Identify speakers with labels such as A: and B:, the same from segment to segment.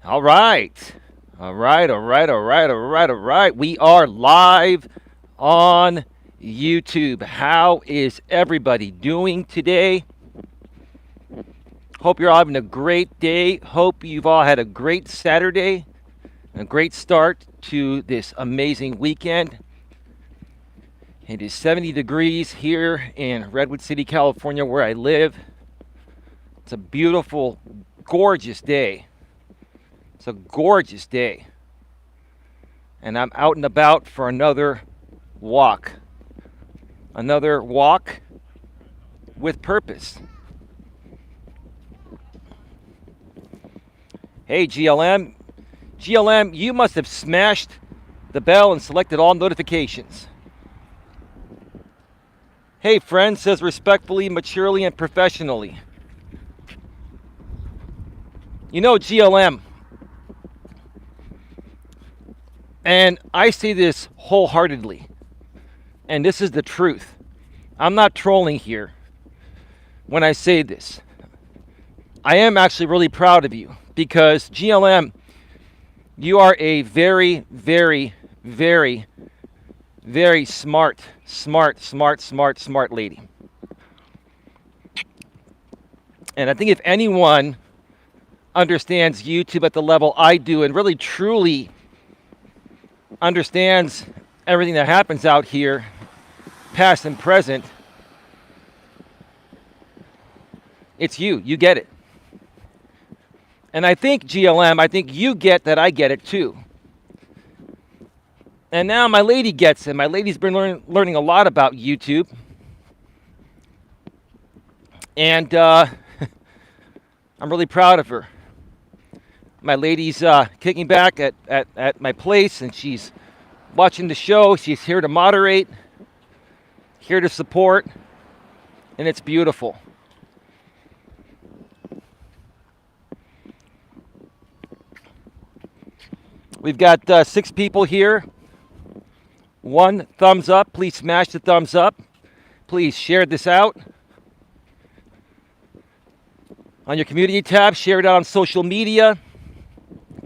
A: All right. All right, all right, all right, all right, all right. We are live on YouTube. How is everybody doing today? Hope you're all having a great day. Hope you've all had a great Saturday, a great start to this amazing weekend. It is 70 degrees here in Redwood City, California, where I live. It's a beautiful, gorgeous day. It's a gorgeous day. And I'm out and about for another walk. Another walk with purpose. Hey, GLM. GLM, you must have smashed the bell and selected all notifications. Hey, friend, says respectfully, maturely, and professionally. You know, GLM, and I say this wholeheartedly, and this is the truth. I'm not trolling here when I say this. I am actually really proud of you because, GLM, you are a very, very, very, very smart lady. And I think if anyone understands YouTube at the level I do and really truly understands everything that happens out here, past and present, it's you. You get it. And I think, GLM, I think you get that I get it too. And now my lady gets it. My lady's been learning a lot about YouTube. And I'm really proud of her. My lady's kicking back at my place, and she's watching the show. She's here to moderate, here to support, and it's beautiful. We've got 6 people here. 1 thumbs up. Please smash the thumbs up. Please share this out on your community tab. Share it out on social media.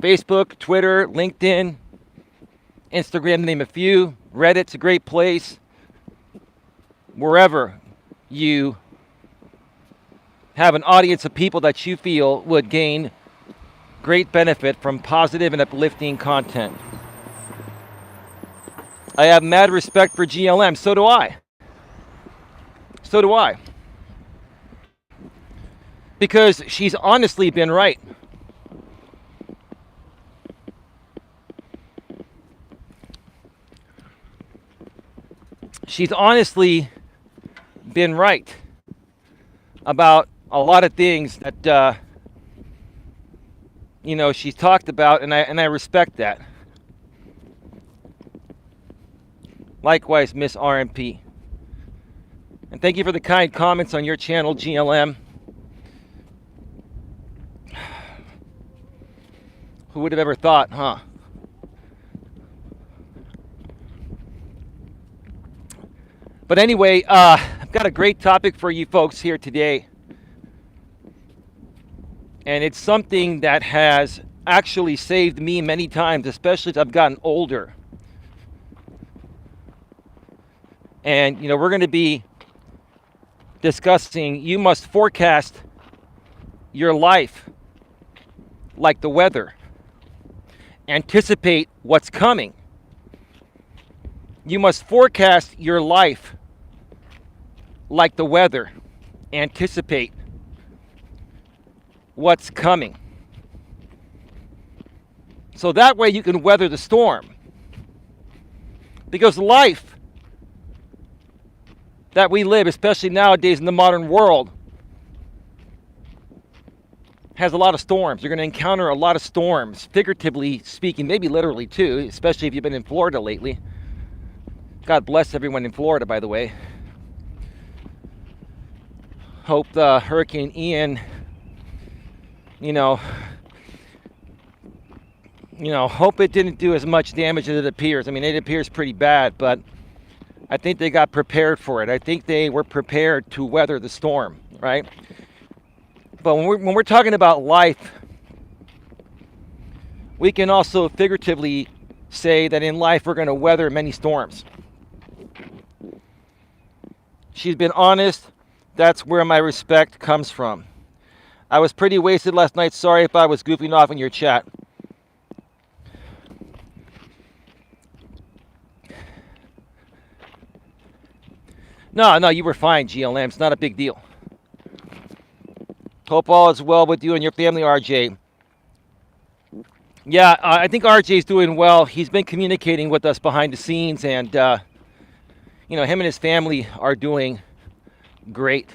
A: Facebook, Twitter, LinkedIn, Instagram, to name a few. Reddit's a great place. Wherever you have an audience of people that you feel would gain great benefit from positive and uplifting content. I have mad respect for GLM. So do I. So do I. Because she's honestly been right. She's honestly been right about a lot of things that she's talked about, and I respect that. Likewise, Miss RMP. And thank you for the kind comments on your channel, GLM. Who would have ever thought, huh? But anyway, I've got a great topic for you folks here today. And it's something that has actually saved me many times, especially as I've gotten older. And, we're going to be discussing, you must forecast your life like the weather. Anticipate what's coming. You must forecast your life like the weather. Anticipate what's coming. So that way you can weather the storm. Because life that we live, especially nowadays in the modern world, has a lot of storms. You're going to encounter a lot of storms, figuratively speaking, maybe literally too, especially if you've been in Florida lately. God bless everyone in Florida, by the way. Hope the Hurricane Ian, hope it didn't do as much damage as it appears. I mean, it appears pretty bad, but I think they got prepared for it. I think they were prepared to weather the storm, right? But when we're talking about life, we can also figuratively say that in life we're going to weather many storms. She's been honest. That's where my respect comes from. I was pretty wasted last night. Sorry if I was goofing off in your chat. No, you were fine, GLM. It's not a big deal. Hope all is well with you and your family, RJ. Yeah, I think RJ's doing well. He's been communicating with us behind the scenes, and him and his family are doing great.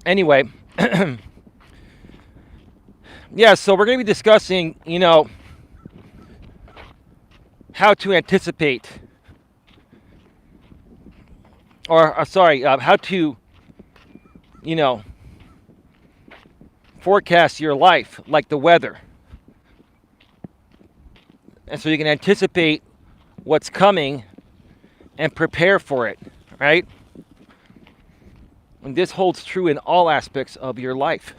A: Anyway, yeah, so we're going to be discussing, how to anticipate, how to, forecast your life like the weather. And so you can anticipate what's coming and prepare for it, right? And this holds true in all aspects of your life.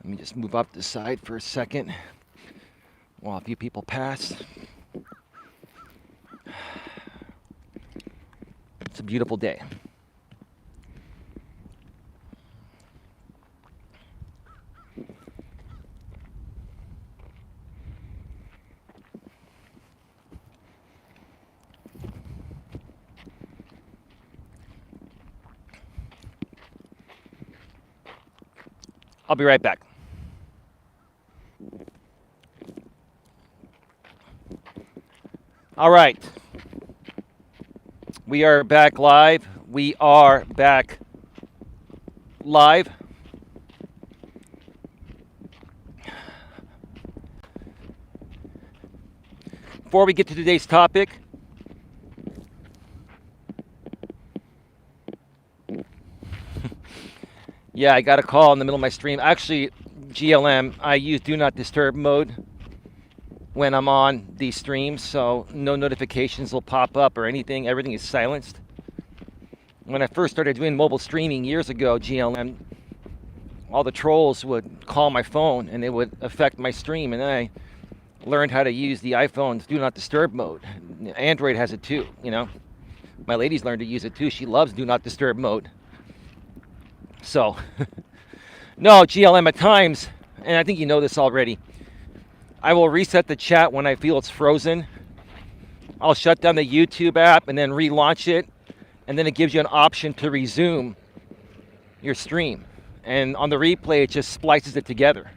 A: Let me just move up the side for a second while a few people pass. It's a beautiful day. I'll be right back. All right. We are back live. Before we get to today's topic, yeah, I got a call in the middle of my stream. Actually, GLM, I use Do Not Disturb mode when I'm on these streams, so no notifications will pop up or anything. Everything is silenced. When I first started doing mobile streaming years ago, GLM, all the trolls would call my phone and it would affect my stream, and then I learned how to use the iPhone's Do Not Disturb mode. Android has it too, My lady's learned to use it too. She loves Do Not Disturb mode. So, no, GLM, at times, and I think you know this already, I will reset the chat when I feel it's frozen. I'll shut down the YouTube app and then relaunch it, and then it gives you an option to resume your stream. And on the replay, it just splices it together.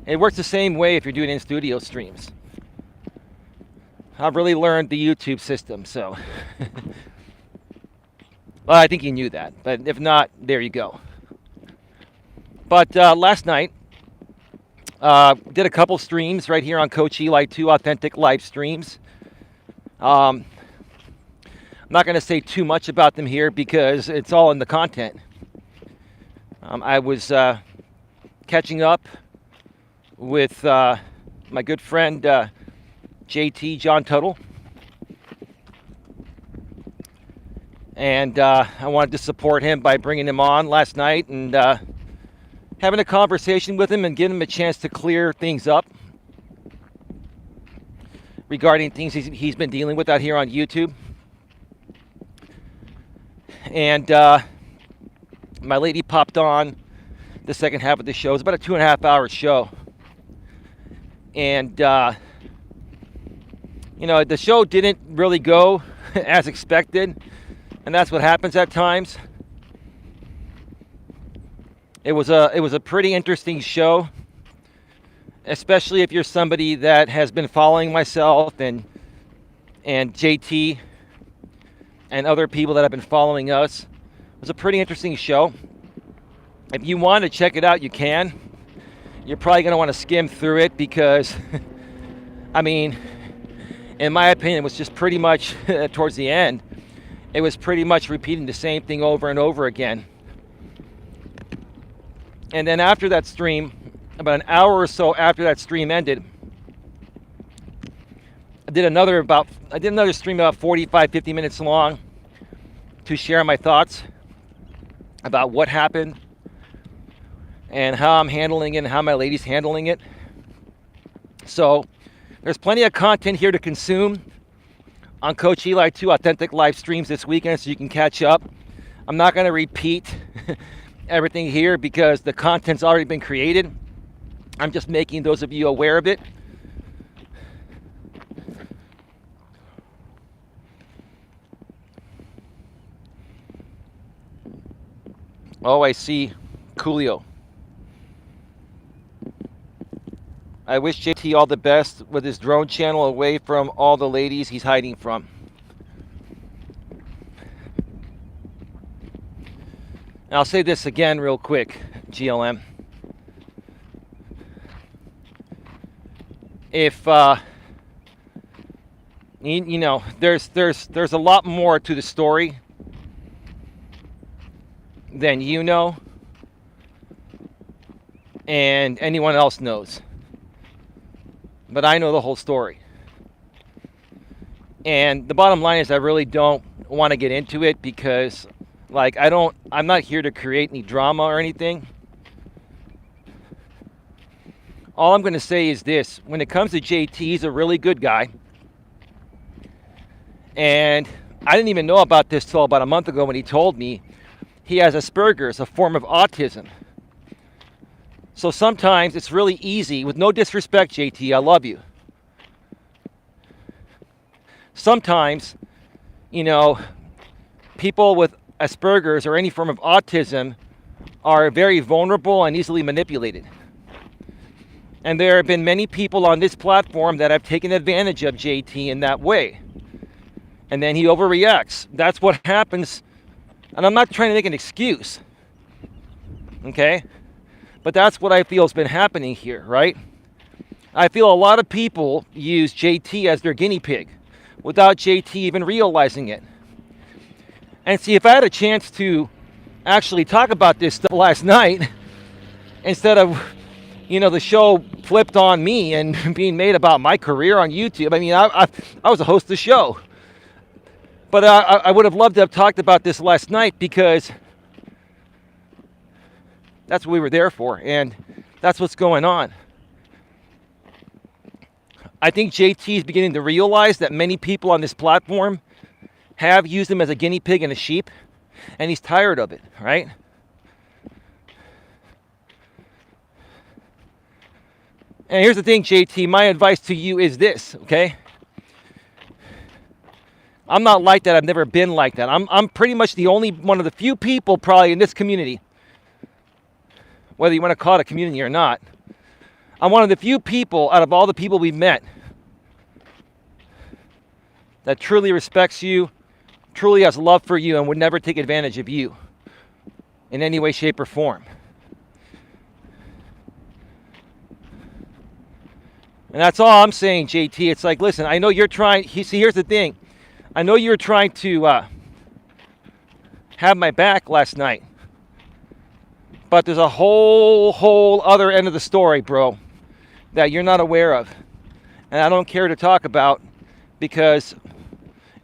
A: It works the same way if you're doing in-studio streams. I've really learned the YouTube system, so. Well, I think you knew that, but if not, there you go. But last night, did a couple streams right here on Coach Eli, 2 authentic live streams. I'm not going to say too much about them here because it's all in the content. I was catching up with my good friend JT, John Tuttle. And I wanted to support him by bringing him on last night and having a conversation with him and giving him a chance to clear things up regarding things he's been dealing with out here on YouTube. And my lady popped on the second half of the show. It was about a 2.5-hour show. And, the show didn't really go as expected. And that's what happens at times. It was a pretty interesting show, especially if you're somebody that has been following myself and JT and other people that have been following us. It was a pretty interesting show. If you want to check it out, you can. You're probably going to want to skim through it because, in my opinion, it was just pretty much towards the end. It was pretty much repeating the same thing over and over again. And then after that stream, about an hour or so after that stream ended, did another stream about 45, 50 minutes long to share my thoughts about what happened and how I'm handling it and how my lady's handling it. So there's plenty of content here to consume on Coach Eli 2 authentic live streams this weekend, so you can catch up. I'm not going to repeat everything here because the content's already been created. I'm just making those of you aware of it. Oh, I see Coolio. I wish JT all the best with his drone channel away from all the ladies he's hiding from. And I'll say this again real quick, GLM. If you know, there's a lot more to the story than you know and anyone else knows. But I know the whole story. And the bottom line is I really don't want to get into it because, like, I'm not here to create any drama or anything. All I'm going to say is this. When it comes to JT, he's a really good guy. And I didn't even know about this till about a month ago when he told me he has Asperger's, a form of autism. So sometimes it's really easy, with no disrespect, JT, I love you. Sometimes, you know, people with Asperger's or any form of autism are very vulnerable and easily manipulated. And there have been many people on this platform that have taken advantage of JT in that way. And then he overreacts. That's what happens. And I'm not trying to make an excuse. Okay? But that's what I feel has been happening here, right? I feel a lot of people use JT as their guinea pig without JT even realizing it. And see, if I had a chance to actually talk about this stuff last night, instead of, you know, the show flipped on me and being made about my career on YouTube. I mean, I was a host of the show. But I would have loved to have talked about this last night because that's what we were there for, and that's what's going on. I think JT is beginning to realize that many people on this platform have used him as a guinea pig and a sheep, and he's tired of it, right? And here's the thing, JT, my advice to you is this, okay? I'm not like that. I've never been like that. I'm pretty much the only one of the few people probably in this community, whether you want to call it a community or not. I'm one of the few people out of all the people we've met that truly respects you, truly has love for you, and would never take advantage of you in any way, shape, or form. And that's all I'm saying, JT. It's like, listen, I know you're trying. See, here's the thing. I know you were trying to have my back last night. But there's a whole other end of the story, bro, that you're not aware of. And I don't care to talk about because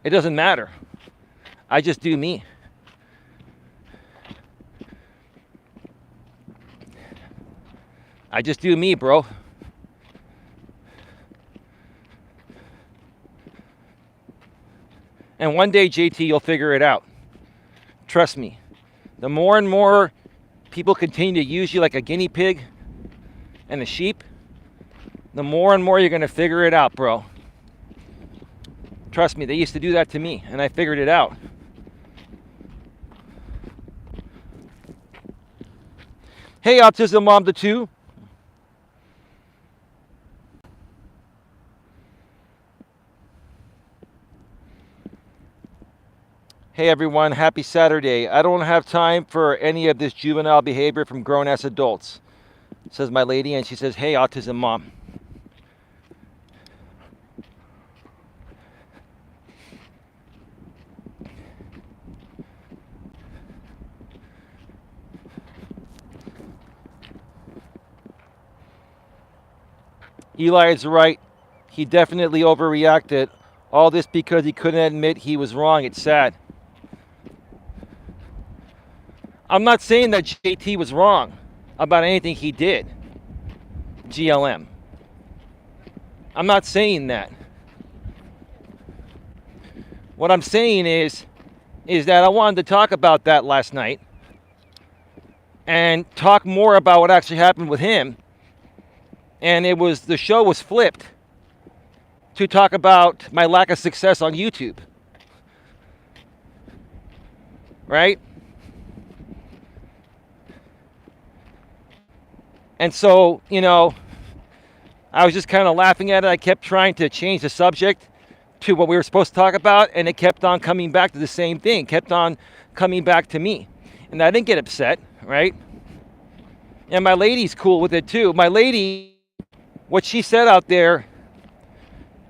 A: it doesn't matter. I just do me. I just do me, bro. And one day, JT, you'll figure it out. Trust me. The more and more people continue to use you like a guinea pig and a sheep, the more and more you're going to figure it out, bro. Trust me, they used to do that to me, and I figured it out. Hey, Autism Mom the 2. Hey everyone, happy Saturday. I don't have time for any of this juvenile behavior from grown-ass adults, says my lady, and she says, hey, Autism Mom. Eli is right. He definitely overreacted. All this because he couldn't admit he was wrong. It's sad. I'm not saying that JT was wrong about anything he did. GLM. I'm not saying that. What I'm saying is that I wanted to talk about that last night and talk more about what actually happened with him. And the show was flipped to talk about my lack of success on YouTube. Right? And so, I was just kind of laughing at it. I kept trying to change the subject to what we were supposed to talk about, and it kept on coming back to the same thing, kept on coming back to me. And I didn't get upset, right? And my lady's cool with it too. My lady, what she said out there,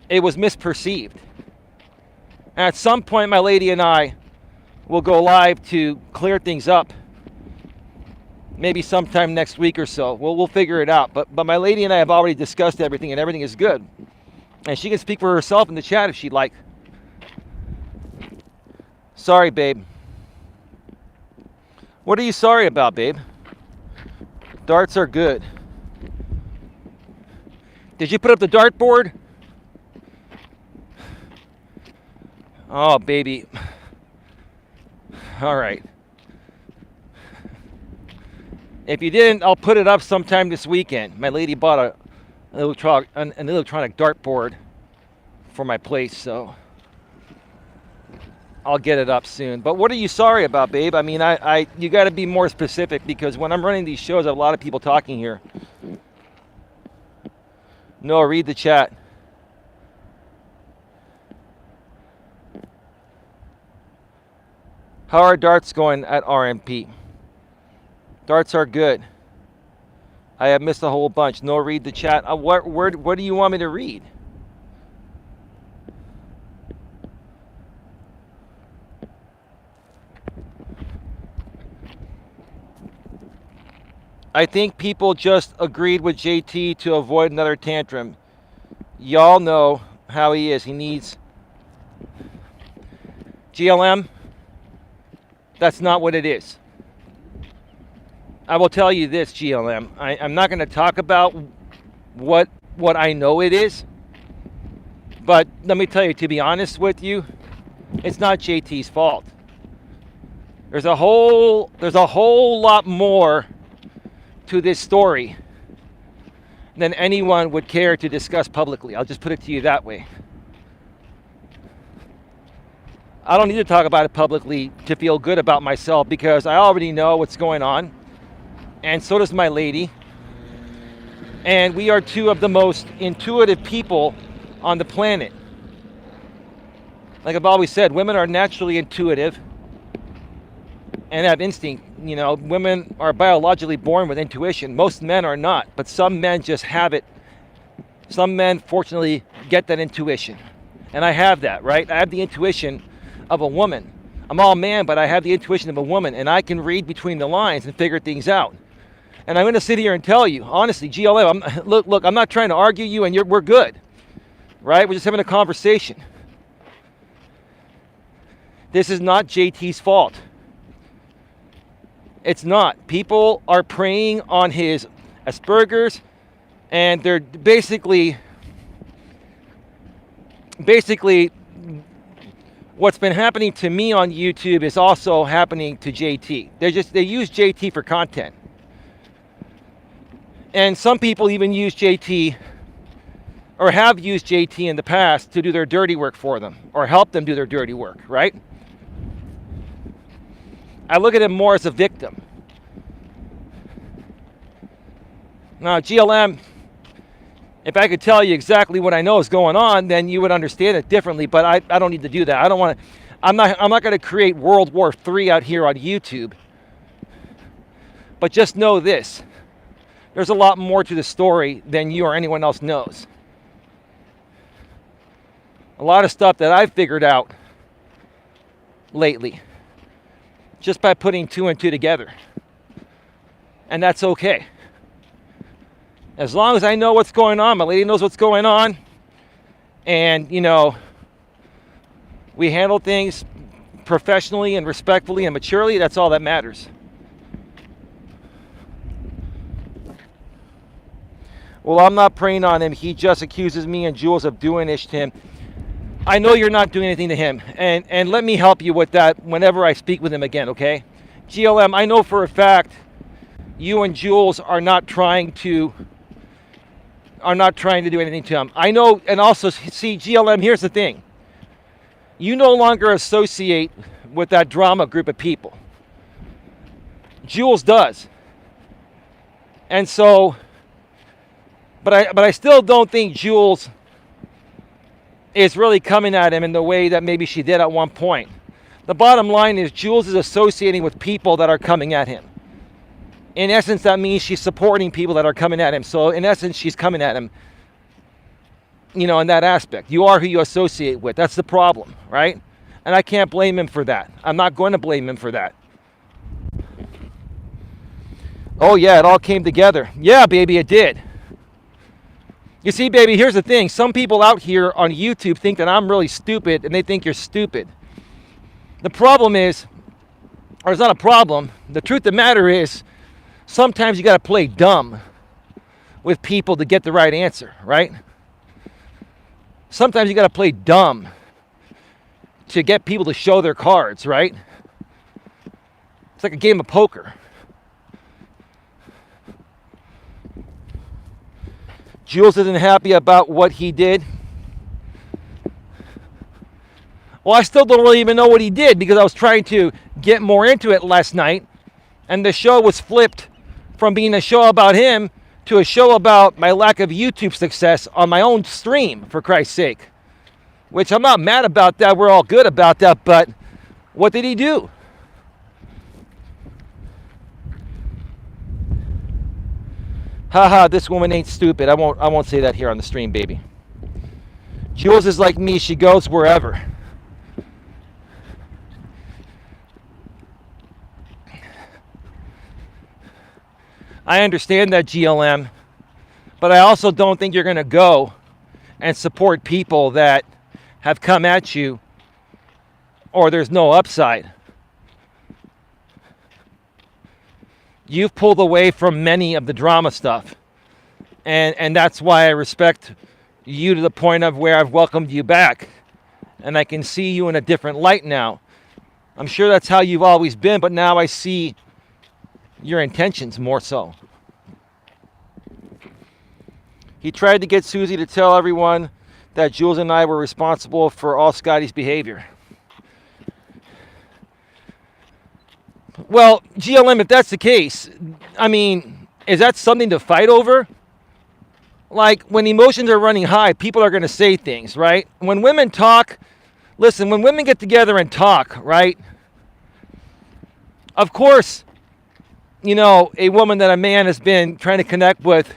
A: it was misperceived. And at some point, my lady and I will go live to clear things up. Maybe sometime next week or so. We'll figure it out. But my lady and I have already discussed everything, and everything is good. And she can speak for herself in the chat if she'd like. Sorry, babe. What are you sorry about, babe? Darts are good. Did you put up the dartboard? Oh, baby. All right. If you didn't, I'll put it up sometime this weekend. My lady bought an electronic dartboard for my place, so I'll get it up soon. But what are you sorry about, babe? I mean, you got to be more specific, because when I'm running these shows, I have a lot of people talking here. No, read the chat. How are darts going at RMP? Darts are good. I have missed a whole bunch. No, read the chat. What do you want me to read? I think people just agreed with JT to avoid another tantrum. Y'all know how he is. He needs... GLM, that's not what it is. I will tell you this, GLM. I'm not going to talk about what I know it is. But let me tell you, to be honest with you, it's not JT's fault. There's a whole lot more to this story than anyone would care to discuss publicly. I'll just put it to you that way. I don't need to talk about it publicly to feel good about myself, because I already know what's going on. And so does my lady. And we are two of the most intuitive people on the planet. Like I've always said, women are naturally intuitive and have instinct. Women are biologically born with intuition. Most men are not, but some men just have it. Some men, fortunately, get that intuition. And I have that, right? I have the intuition of a woman. I'm all man, but I have the intuition of a woman, and I can read between the lines and figure things out. And I'm going to sit here and tell you, honestly, GLM, look, I'm not trying to argue you, and we're good, right? We're just having a conversation. This is not JT's fault. It's not. People are preying on his Asperger's, and they're basically what's been happening to me on YouTube is also happening to JT. They use JT for content. And some people even use JT, or have used JT in the past, to do their dirty work for them, or help them do their dirty work, right? I look at him more as a victim. Now, GLM, if I could tell you exactly what I know is going on, then you would understand it differently, but I don't need to do that. I don't want to, I'm not going to create World War III out here on YouTube. But just know this. There's a lot more to the story than you or anyone else knows. A lot of stuff that I've figured out lately, just by putting two and two together. And that's okay. As long as I know what's going on, my lady knows what's going on, And, we handle things professionally and respectfully and maturely. That's all that matters. Well, I'm not preying on him. He just accuses me and Jules of doing this to him. I know you're not doing anything to him. And let me help you with that whenever I speak with him again, okay? GLM, I know for a fact you and Jules are not trying to do anything to him. I know, and also, see, GLM, here's the thing. You no longer associate with that drama group of people. Jules does. And so, but I still don't think Jules is really coming at him in the way that maybe she did at one point. The bottom line is Jules is associating with people that are coming at him. In essence, that means she's supporting people that are coming at him. So in essence, she's coming at him, in that aspect. You are who you associate with. That's the problem, right? And I can't blame him for that. I'm not going to blame him for that. Oh, yeah, it all came together. Yeah, baby, it did. You see, baby, here's the thing. Some people out here on YouTube think that I'm really stupid, and they think you're stupid. The problem is, or it's not a problem, the truth of the matter is, sometimes you got to play dumb with people to get the right answer, right? Sometimes you got to play dumb to get people to show their cards, right? It's like a game of poker. Jules isn't happy about what he did. Well, I still don't really even know what he did because I was trying to get more into it last night, and the show was flipped from being a show about him to a show about my lack of YouTube success on my own stream, for Christ's sake. Which I'm not mad about that. We're all good about that, but what did he do? Haha, this woman ain't stupid. I won't say that here on the stream, baby. Jules is like me. She goes wherever. I understand that, GLM, but I also don't think you're going to go and support people that have come at you or there's no upside. You've pulled away from many of the drama stuff. And that's why I respect you to the point of where I've welcomed you back. And I can see you in a different light now. I'm sure that's how you've always been, but now I see your intentions more so. He tried to get Susie to tell everyone that Jules and I were responsible for all Scotty's behavior. Well, GLM, if that's the case, I mean, is that something to fight over? Like, when emotions are running high, people are going to say things, right? When women talk, listen, when women get together and talk, right? Of course, a woman that a man has been trying to connect with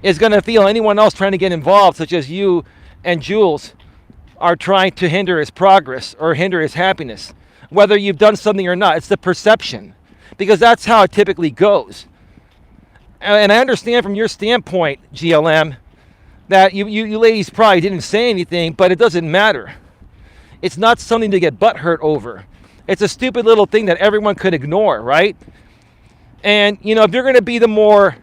A: is going to feel anyone else trying to get involved, such as you and Jules, are trying to hinder his progress or hinder his happiness. Whether you've done something or not, it's the perception, because that's how it typically goes. And I understand from your standpoint, GLM, that you ladies probably didn't say anything, but it doesn't matter. It's not something to get butthurt over. It's a stupid little thing that everyone could ignore, right? And, if you're going to be the more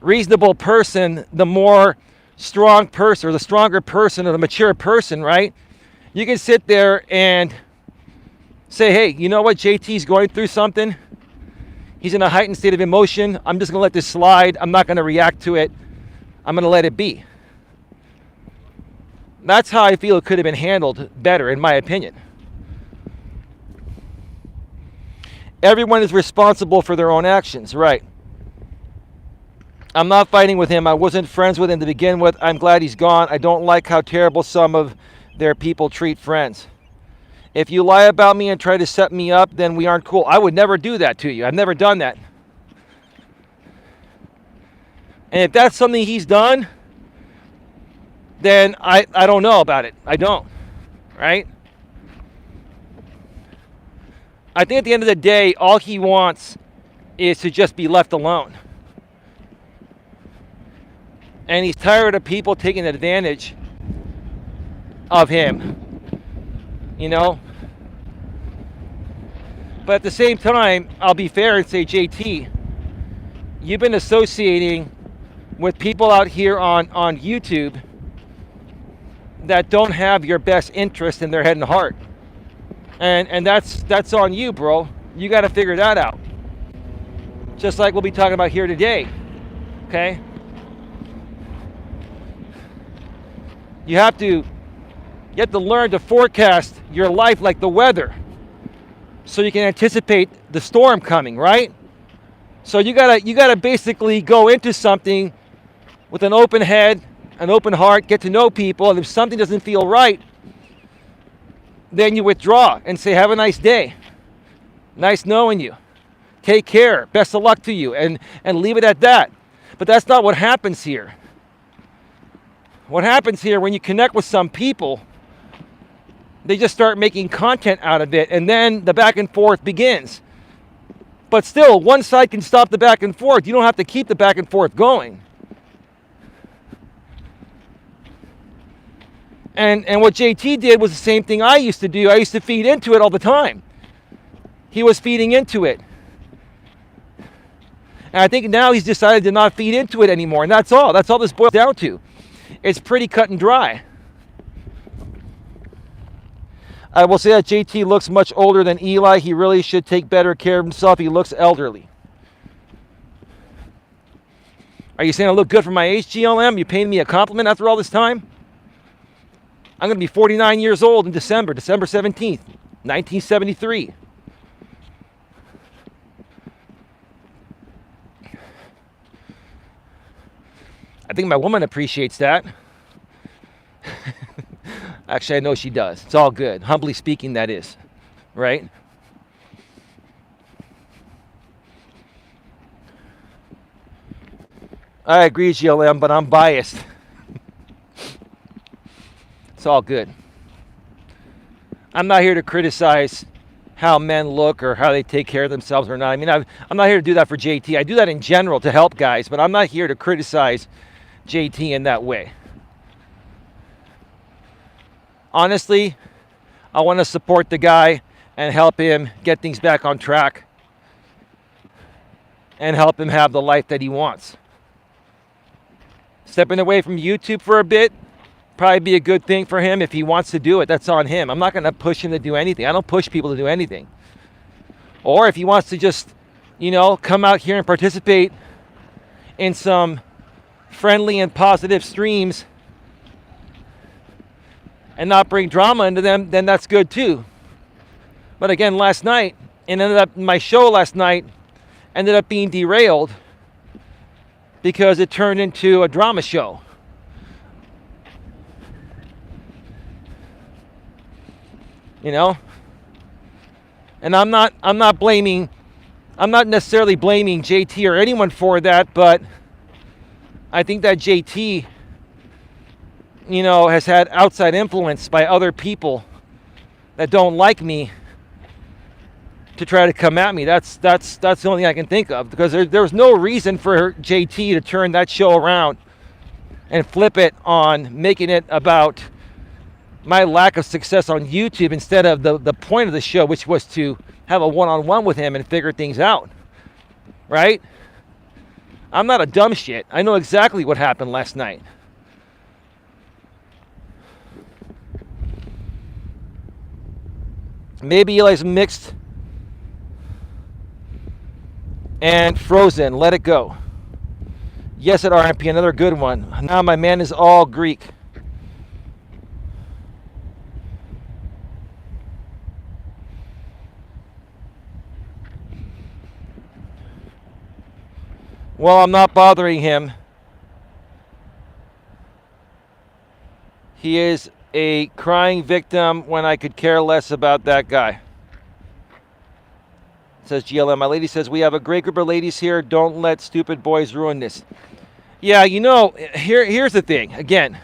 A: reasonable person, the more strong person, or the stronger person, or the mature person, right? You can sit there and say, hey, you know what? JT's going through something. He's in a heightened state of emotion. I'm just going to let this slide. I'm not going to react to it. I'm going to let it be. That's how I feel it could have been handled better, in my opinion. Everyone is responsible for their own actions, right? I'm not fighting with him. I wasn't friends with him to begin with. I'm glad he's gone. I don't like how terrible some of their people treat friends. If you lie about me and try to set me up, then we aren't cool. I would never do that to you. I've never done that. And if that's something he's done, then I don't know about it. I don't. Right? I think at the end of the day, all he wants is to just be left alone. And he's tired of people taking advantage of him, you know. But at the same time, I'll be fair and say, JT, you've been associating with people out here on YouTube that don't have your best interest in their head and heart. And that's on you, bro. You got to figure that out. Just like we'll be talking about here today, okay? You have to learn to forecast your life like the weather, so you can anticipate the storm coming, right? So you gotta basically go into something with an open head, an open heart, get to know people, and if something doesn't feel right, then you withdraw and say, have a nice day. Nice knowing you. Take care. Best of luck to you, and leave it at that. But that's not what happens here. What happens here, when you connect with some people, they just start making content out of it, and then the back and forth begins. But still, one side can stop the back and forth. You don't have to keep the back and forth going. And what JT did was the same thing I used to do. I used to feed into it all the time. He was feeding into it. And I think now he's decided to not feed into it anymore, and that's all. That's all this boils down to. It's pretty cut and dry. I will say that JT looks much older than Eli. He really should take better care of himself. He looks elderly. Are you saying I look good for my age, GLM? You paying me a compliment after all this time? I'm going to be 49 years old in December 17th, 1973. I think my woman appreciates that. Actually, I know she does. It's all good. Humbly speaking, that is. Right? I agree, GLM, but I'm biased. It's all good. I'm not here to criticize how men look or how they take care of themselves or not. I mean, I'm not here to do that for JT. I do that in general to help guys, but I'm not here to criticize JT in that way. Honestly, I want to support the guy and help him get things back on track and help him have the life that he wants. Stepping away from YouTube for a bit, probably be a good thing for him. If he wants to do it, that's on him. I'm not going to push him to do anything. I don't push people to do anything. Or if he wants to just, come out here and participate in some friendly and positive streams and not bring drama into them, then that's good too. But again, my show last night ended up being derailed because it turned into a drama show. And I'm not necessarily blaming JT or anyone for that, but I think that JT has had outside influence by other people that don't like me to try to come at me. That's the only thing I can think of, because there was no reason for JT to turn that show around and flip it on making it about my lack of success on YouTube instead of the point of the show, which was to have a one-on-one with him and figure things out, right? I'm not a dumb shit. I know exactly what happened last night. Maybe Eli's mixed and frozen. Let it go. Yes, at RMP, another good one. Now my man is all Greek. Well, I'm not bothering him. He is a crying victim when I could care less about that guy. Says GLM. My lady says, we have a great group of ladies here. Don't let stupid boys ruin this. Yeah, here's the thing. Again,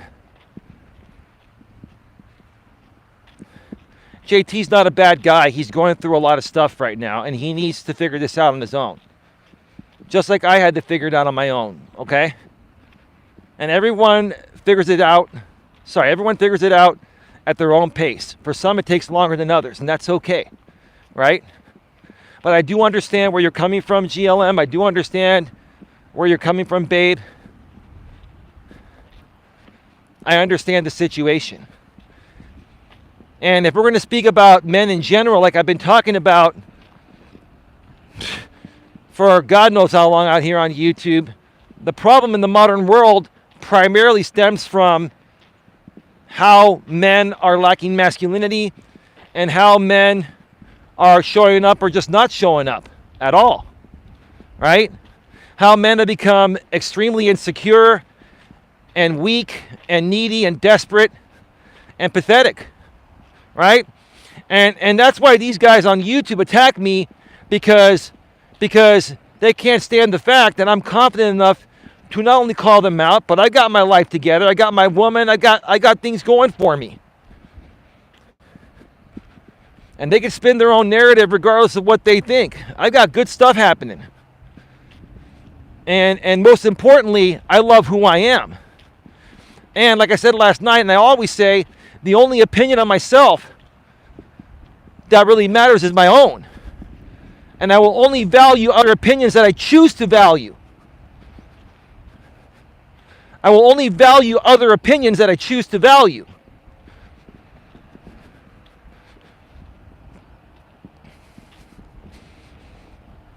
A: JT's not a bad guy. He's going through a lot of stuff right now, and he needs to figure this out on his own. Just like I had to figure it out on my own, okay? And everyone figures it out. Everyone figures it out at their own pace. For some, it takes longer than others, and that's okay, right? But I do understand where you're coming from, GLM. I do understand where you're coming from, babe. I understand the situation. And if we're going to speak about men in general, like I've been talking about for God knows how long out here on YouTube, the problem in the modern world primarily stems from how men are lacking masculinity and how men are showing up or just not showing up at all, right? How men have become extremely insecure and weak and needy and desperate and pathetic, right? And that's why these guys on YouTube attack me, because they can't stand the fact that I'm confident enough to not only call them out, but I got my life together. I got my woman. I got things going for me. And they can spin their own narrative regardless of what they think. I got good stuff happening. And most importantly, I love who I am. And like I said last night, and I always say, the only opinion on myself that really matters is my own. And I will only value other opinions that I choose to value. I will only value other opinions that I choose to value.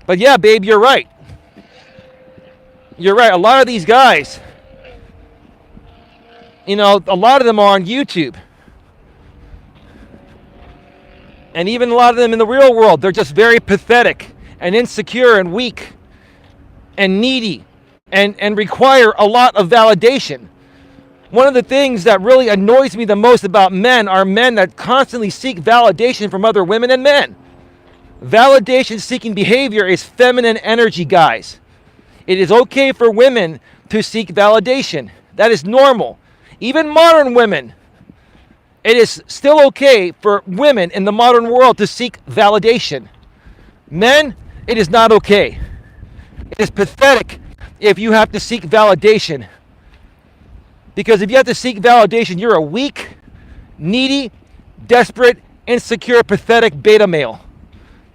A: But yeah, babe, you're right. You're right. A lot of these guys, a lot of them are on YouTube. And even a lot of them in the real world, they're just very pathetic and insecure and weak and needy and require a lot of validation. One of the things that really annoys me the most about men are men that constantly seek validation from other women and men. Validation-seeking behavior is feminine energy, guys. It is okay for women to seek validation. That is normal. Even modern women, it is still okay for women in the modern world to seek validation. Men, it is not okay. It is pathetic if you have to seek validation. Because if you have to seek validation, you're a weak, needy, desperate, insecure, pathetic beta male.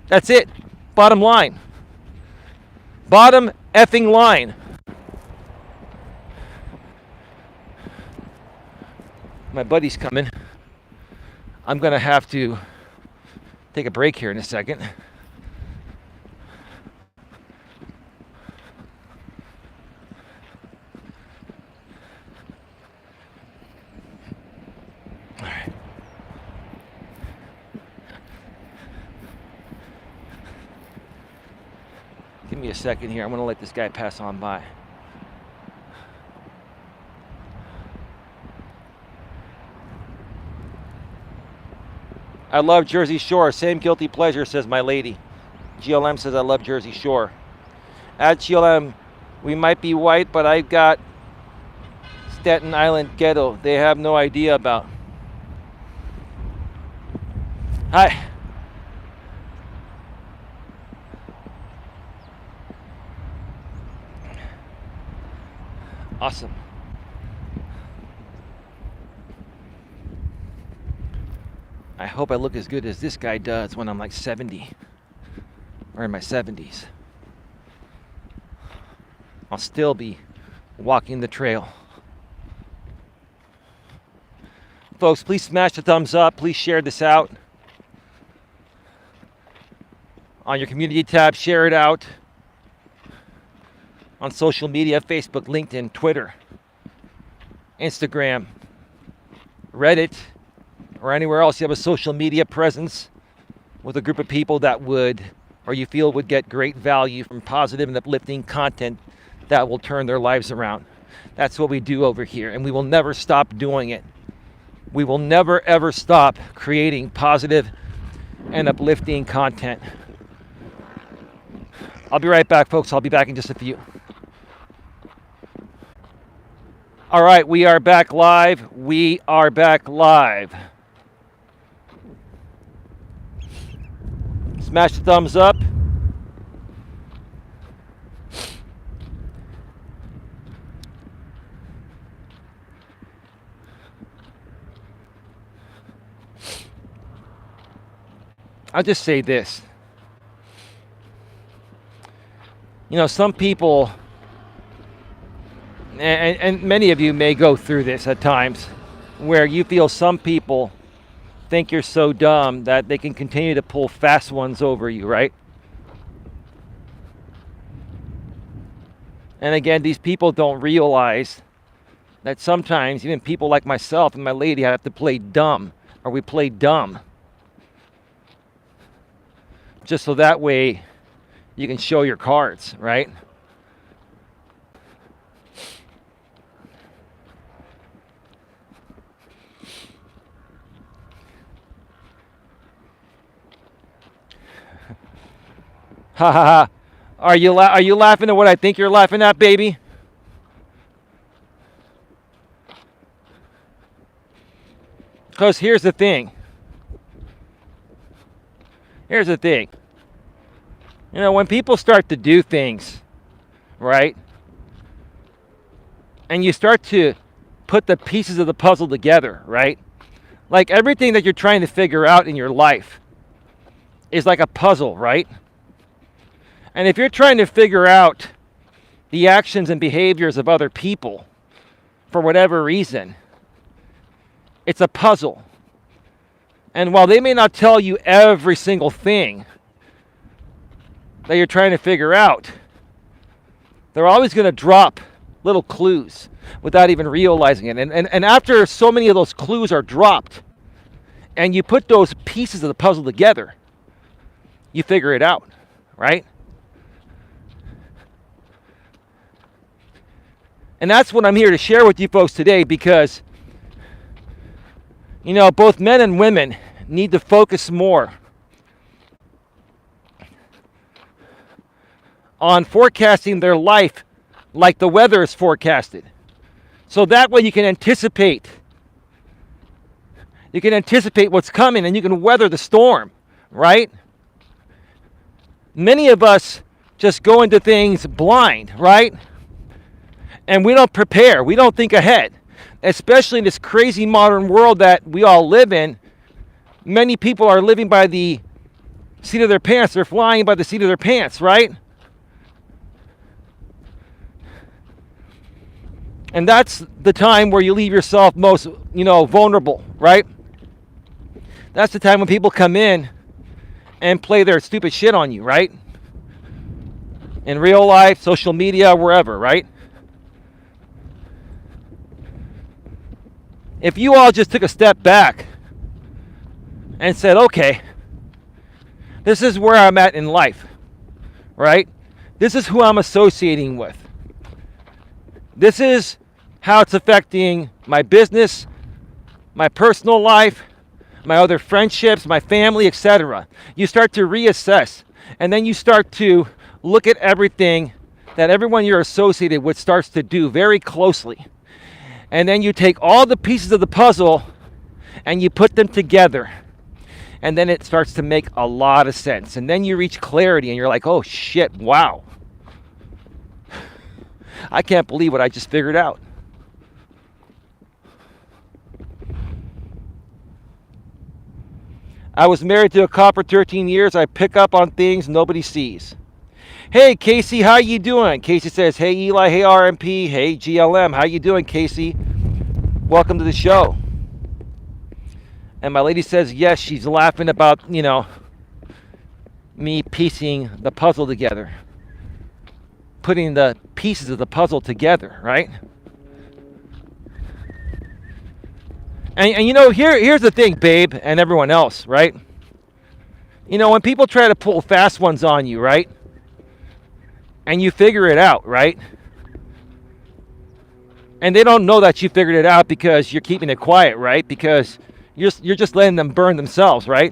A: That's it. Bottom line. Bottom effing line. My buddy's coming. I'm going to have to take a break here in a second. All right. Give me a second here. I'm going to let this guy pass on by. I love Jersey Shore. Same guilty pleasure, says my lady. GLM says I love Jersey Shore. At GLM, we might be white, but I've got Staten Island ghetto. They have no idea about. Hi. Awesome. I hope I look as good as this guy does when I'm like 70 or in my 70s. I'll still be walking the trail. Folks, please smash the thumbs up. Please share this out on your community tab. Share it out on social media, Facebook, LinkedIn, Twitter, Instagram, Reddit, or anywhere else you have a social media presence with a group of people that would, or you feel would get great value from positive and uplifting content that will turn their lives around. That's what we do over here, and we will never stop doing it. We will never, ever stop creating positive and uplifting content. I'll be right back, folks. I'll be back in just a few. All right, we are back live. We are back live. Smash the thumbs up. I'll just say this. Some people, and many of you may go through this at times, where you feel some people think you're so dumb that they can continue to pull fast ones over you, right? And again, these people don't realize that sometimes even people like myself and my lady have to play dumb, or we play dumb, just so that way you can show your cards, right? Ha ha ha. Are you laughing at what I think you're laughing at, baby? Because here's the thing. When people start to do things, right? And you start to put the pieces of the puzzle together, right? Like everything that you're trying to figure out in your life is like a puzzle, right? And if you're trying to figure out the actions and behaviors of other people for whatever reason, it's a puzzle. And while they may not tell you every single thing that you're trying to figure out, they're always going to drop little clues without even realizing it. And after so many of those clues are dropped, and you put those pieces of the puzzle together, you figure it out, right? And that's what I'm here to share with you folks today, because both men and women need to focus more on forecasting their life like the weather is forecasted. So that way you can anticipate what's coming, and you can weather the storm, right? Many of us just go into things blind, right? And we don't prepare. We don't think ahead. Especially in this crazy modern world that we all live in. Many people are living by the seat of their pants. They're flying by the seat of their pants, right? And that's the time where you leave yourself most, vulnerable, right? That's the time when people come in and play their stupid shit on you, right? In real life, social media, wherever, right? If you all just took a step back and said, okay, this is where I'm at in life, right? This is who I'm associating with. This is how it's affecting my business, my personal life, my other friendships, my family, etc. You start to reassess, and then you start to look at everything that everyone you're associated with starts to do very closely. And then you take all the pieces of the puzzle and you put them together. And then it starts to make a lot of sense. And then you reach clarity and you're like, oh shit, wow. I can't believe what I just figured out. I was married to a cop for 13 years. I pick up on things nobody sees. Hey, Casey, how you doing? Casey says, hey, Eli, hey, RMP, hey, GLM. How you doing, Casey? Welcome to the show. And my lady says, yes, she's laughing about, me piecing the puzzle together. Putting the pieces of the puzzle together, right? And here's the thing, babe, and everyone else, right? When people try to pull fast ones on you, right? And you figure it out, right? And they don't know that you figured it out because you're keeping it quiet, right? Because you're just letting them burn themselves, right?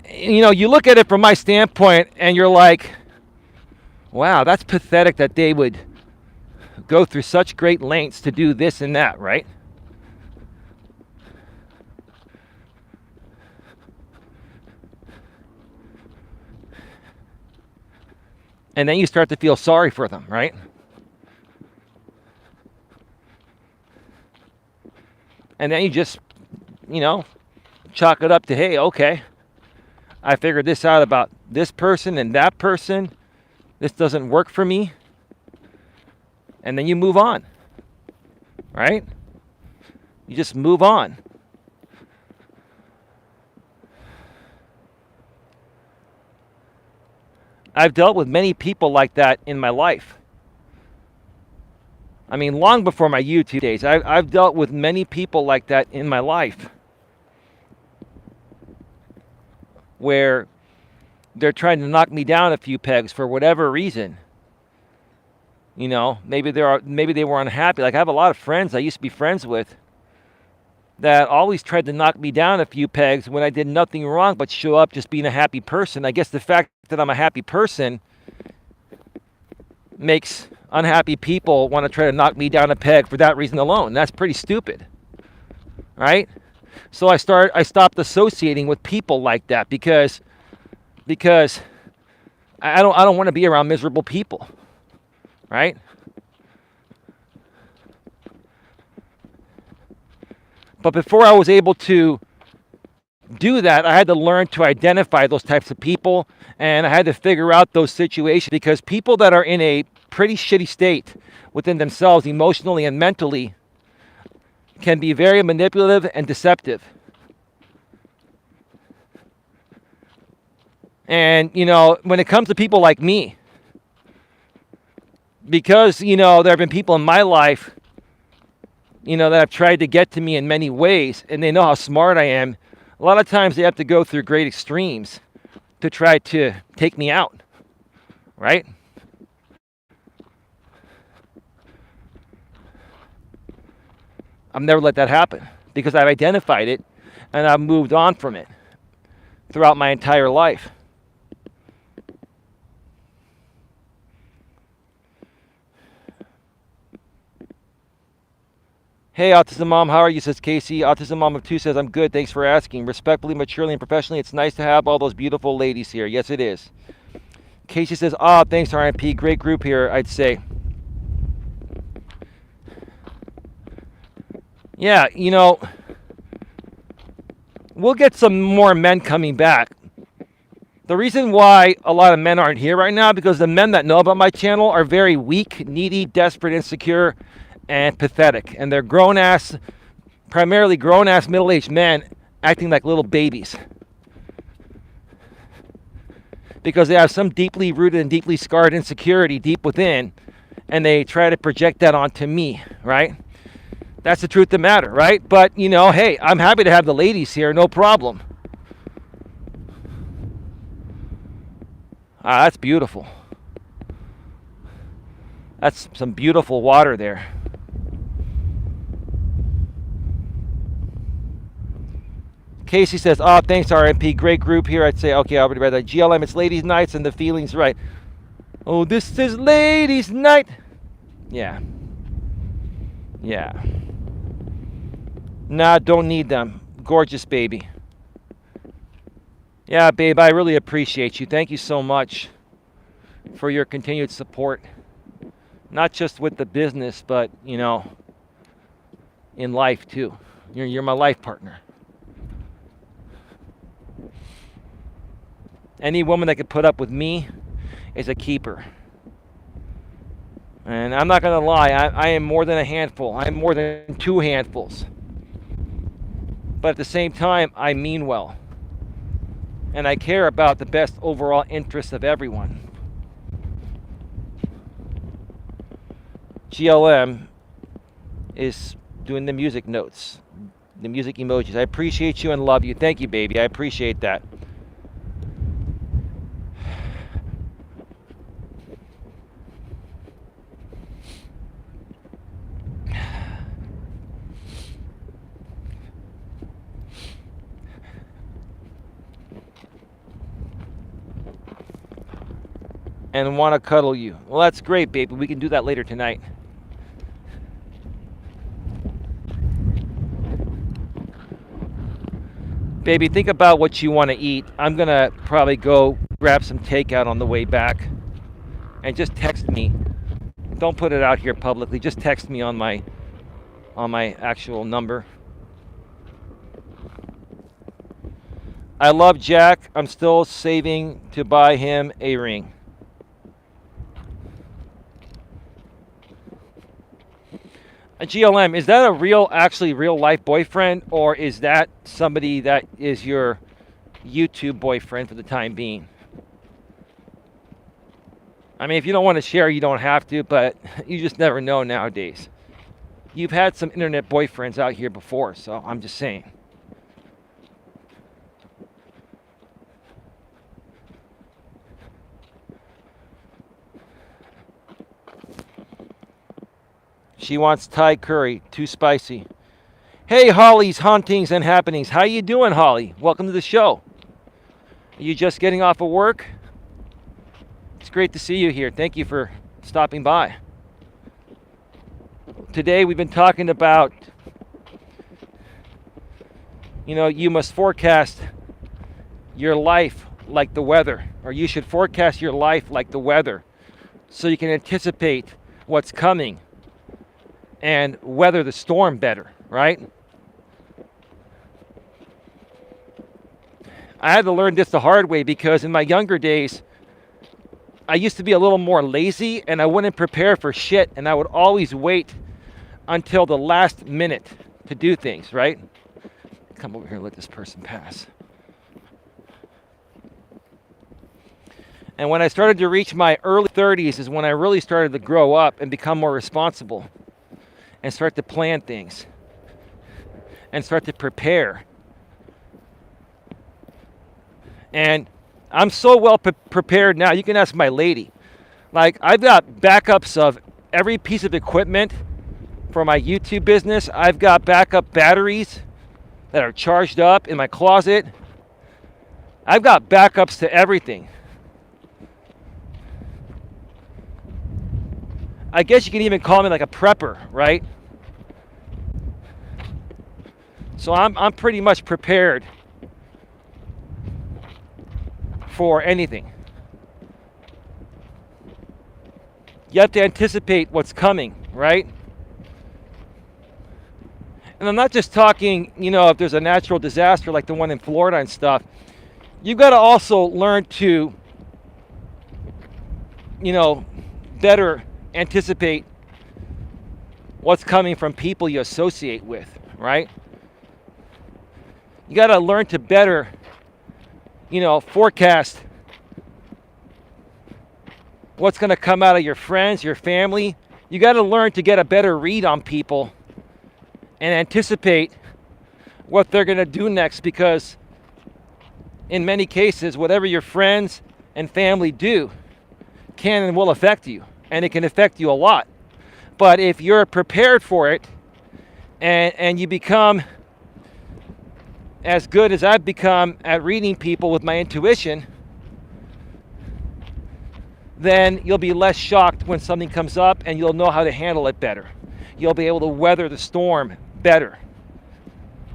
A: You look at it from my standpoint and you're like, wow, that's pathetic that they would go through such great lengths to do this and that, right? And then you start to feel sorry for them, right? And then you just, chalk it up to, hey, okay, I figured this out about this person and that person. This doesn't work for me. And then you move on, right? You just move on. I've dealt with many people like that in my life. I mean, long before my YouTube days, I've dealt with many people like that in my life, where they're trying to knock me down a few pegs for whatever reason. You know, maybe they were unhappy. Like, I have a lot of friends I used to be friends with that always tried to knock me down a few pegs when I did nothing wrong but show up just being a happy person. I guess the fact that I'm a happy person makes unhappy people want to try to knock me down a peg for that reason alone. That's pretty stupid, right? So I stopped associating with people like that because I don't want to be around miserable people, right? But before I was able to do that, I had to learn to identify those types of people, and I had to figure out those situations, because people that are in a pretty shitty state within themselves, emotionally and mentally, can be very manipulative and deceptive. And, you know, when it comes to people like me, because, you know, there have been people in my life, you know, that have tried to get to me in many ways, and they know how smart I am. A lot of times they have to go through great extremes to try to take me out, right? I've never let that happen because I've identified it and I've moved on from it throughout my entire life. Hey, Autism Mom, how are you? Says Casey. Autism Mom of 2 says, I'm good, thanks for asking. Respectfully, maturely, and professionally, it's nice to have all those beautiful ladies here. Yes, it is. Casey says, thanks, RMP. Great group here, I'd say. Yeah, you know, we'll get some more men coming back. The reason why a lot of men aren't here right now, because the men that know about my channel are very weak, needy, desperate, insecure, and pathetic. And they're primarily grown-ass middle-aged men acting like little babies. Because they have some deeply rooted and deeply scarred insecurity deep within, and they try to project that onto me, right? That's the truth of the matter, right? But, you know, hey, I'm happy to have the ladies here, no problem. That's beautiful. That's some beautiful water there. Casey says, thanks, RMP. Great group here. I'd say, okay, I already read that. GLM, it's ladies' nights and the feeling's right. Oh, this is ladies' night. Yeah. Yeah. Nah, don't need them. Gorgeous baby. Yeah, babe, I really appreciate you. Thank you so much for your continued support. Not just with the business, but, you know, in life too. You're my life partner. Any woman that could put up with me is a keeper. And I'm not going to lie, I am more than a handful. I'm more than 2 handfuls. But at the same time, I mean well. And I care about the best overall interests of everyone. GLM is doing the music notes, the music emojis. I appreciate you and love you. Thank you, baby. I appreciate that. And want to cuddle you. Well, that's great, baby. We can do that later tonight. Baby, think about what you want to eat. I'm going to probably go grab some takeout on the way back. And just text me. Don't put it out here publicly. Just text me on my actual number. I love Jack. I'm still saving to buy him a ring. A GLM, is that a actually real life boyfriend, or is that somebody that is your YouTube boyfriend for the time being? I mean, if you don't want to share, you don't have to, but you just never know nowadays. You've had some internet boyfriends out here before, so I'm just saying. She wants Thai curry, too spicy. Hey, Holly's Hauntings and Happenings. How you doing, Holly? Welcome to the show. Are you just getting off of work? It's great to see you here. Thank you for stopping by. Today we've been talking about, you must forecast your life like the weather, or you should forecast your life like the weather so you can anticipate what's coming and weather the storm better, right? I had to learn this the hard way because in my younger days, I used to be a little more lazy and I wouldn't prepare for shit, and I would always wait until the last minute to do things, right? Come over here and let this person pass. And when I started to reach my early 30s is when I really started to grow up and become more responsible and start to plan things and start to prepare. And I'm so well prepared now. You can ask my lady. Like, I've got backups of every piece of equipment for my YouTube business. I've got backup batteries that are charged up in my closet. I've got backups to everything. I guess you can even call me like a prepper, right? So I'm pretty much prepared for anything. You have to anticipate what's coming, right? And I'm not just talking, if there's a natural disaster like the one in Florida and stuff. You've got to also learn to, better anticipate what's coming from people you associate with, right? You got to learn to better, forecast what's going to come out of your friends, your family. You got to learn to get a better read on people and anticipate what they're going to do next, because in many cases, whatever your friends and family do can and will affect you, and it can affect you a lot. But if you're prepared for it and you become as good as I've become at reading people with my intuition, then you'll be less shocked when something comes up and you'll know how to handle it better. You'll be able to weather the storm better.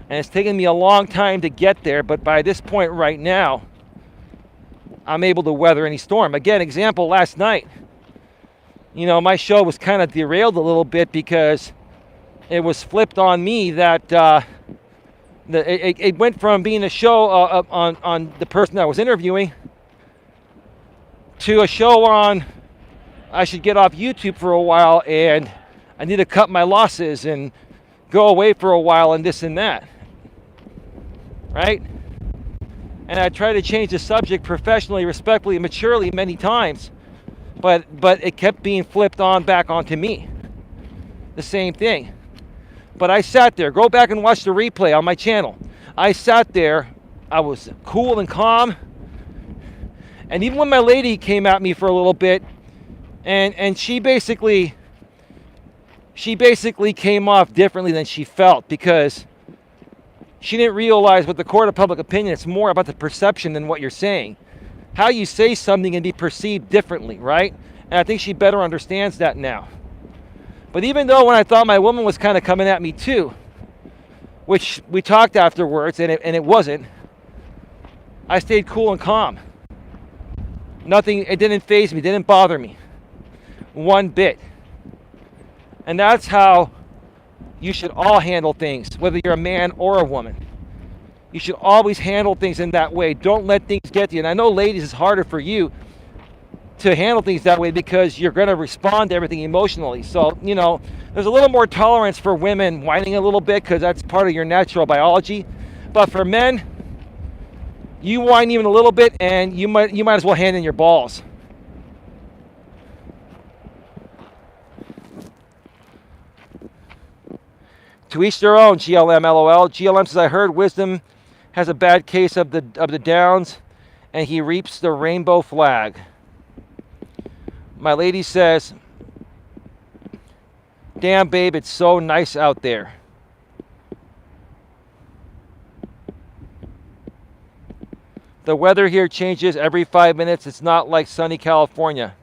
A: And it's taken me a long time to get there, but by this point right now, I'm able to weather any storm. Again, example, last night, my show was kind of derailed a little bit because it was flipped on me that it went from being a show on the person I was interviewing to a show on I should get off YouTube for a while and I need to cut my losses and go away for a while and this and that, right? And I tried to change the subject professionally, respectfully, and maturely many times, but it kept being flipped on back onto me. The same thing. But I sat there. Go back and watch the replay on my channel. I sat there. I was cool and calm. And even when my lady came at me for a little bit, and she basically came off differently than she felt, because she didn't realize with the court of public opinion, it's more about the perception than what you're saying. How you say something can be perceived differently, right? And I think she better understands that now. But even though when I thought my woman was kind of coming at me too, which we talked afterwards, and it wasn't, I stayed cool and calm. Nothing, it didn't faze me, didn't bother me one bit. And that's how you should all handle things, whether you're a man or a woman. You should always handle things in that way. Don't let things get to you. And I know, ladies, it's harder for you to handle things that way because you're going to respond to everything emotionally. So, there's a little more tolerance for women whining a little bit because that's part of your natural biology. But for men, you whine even a little bit and you might as well hand in your balls. To each their own, GLM LOL. GLM says, I heard Wisdom has a bad case of the downs and he reaps the rainbow flag. My lady says, damn babe, it's so nice out there. The weather here changes every 5 minutes. It's not like sunny California.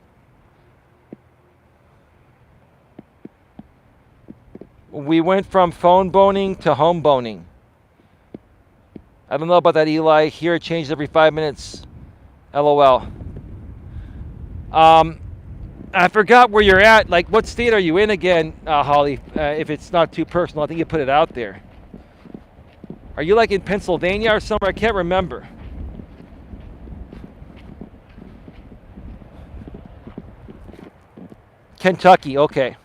A: We went from phone boning to home boning. I don't know about that, Eli. Here it changes every 5 minutes. LOL. I forgot where you're at. Like, what state are you in again, Holly? If it's not too personal, I think you put it out there. Are you like in Pennsylvania or somewhere? I can't remember. Kentucky, okay.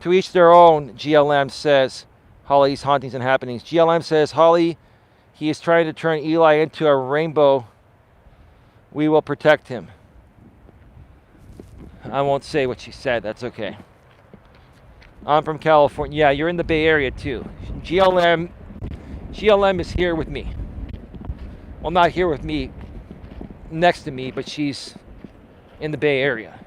A: To each their own, GLM says. Holly's hauntings and happenings. GLM says, Holly, he is trying to turn Eli into a rainbow. We will protect him. I won't say what she said. That's okay. I'm from California. Yeah, you're in the Bay Area too. GLM is here with me. Well, not here with me, next to me, but she's in the Bay Area.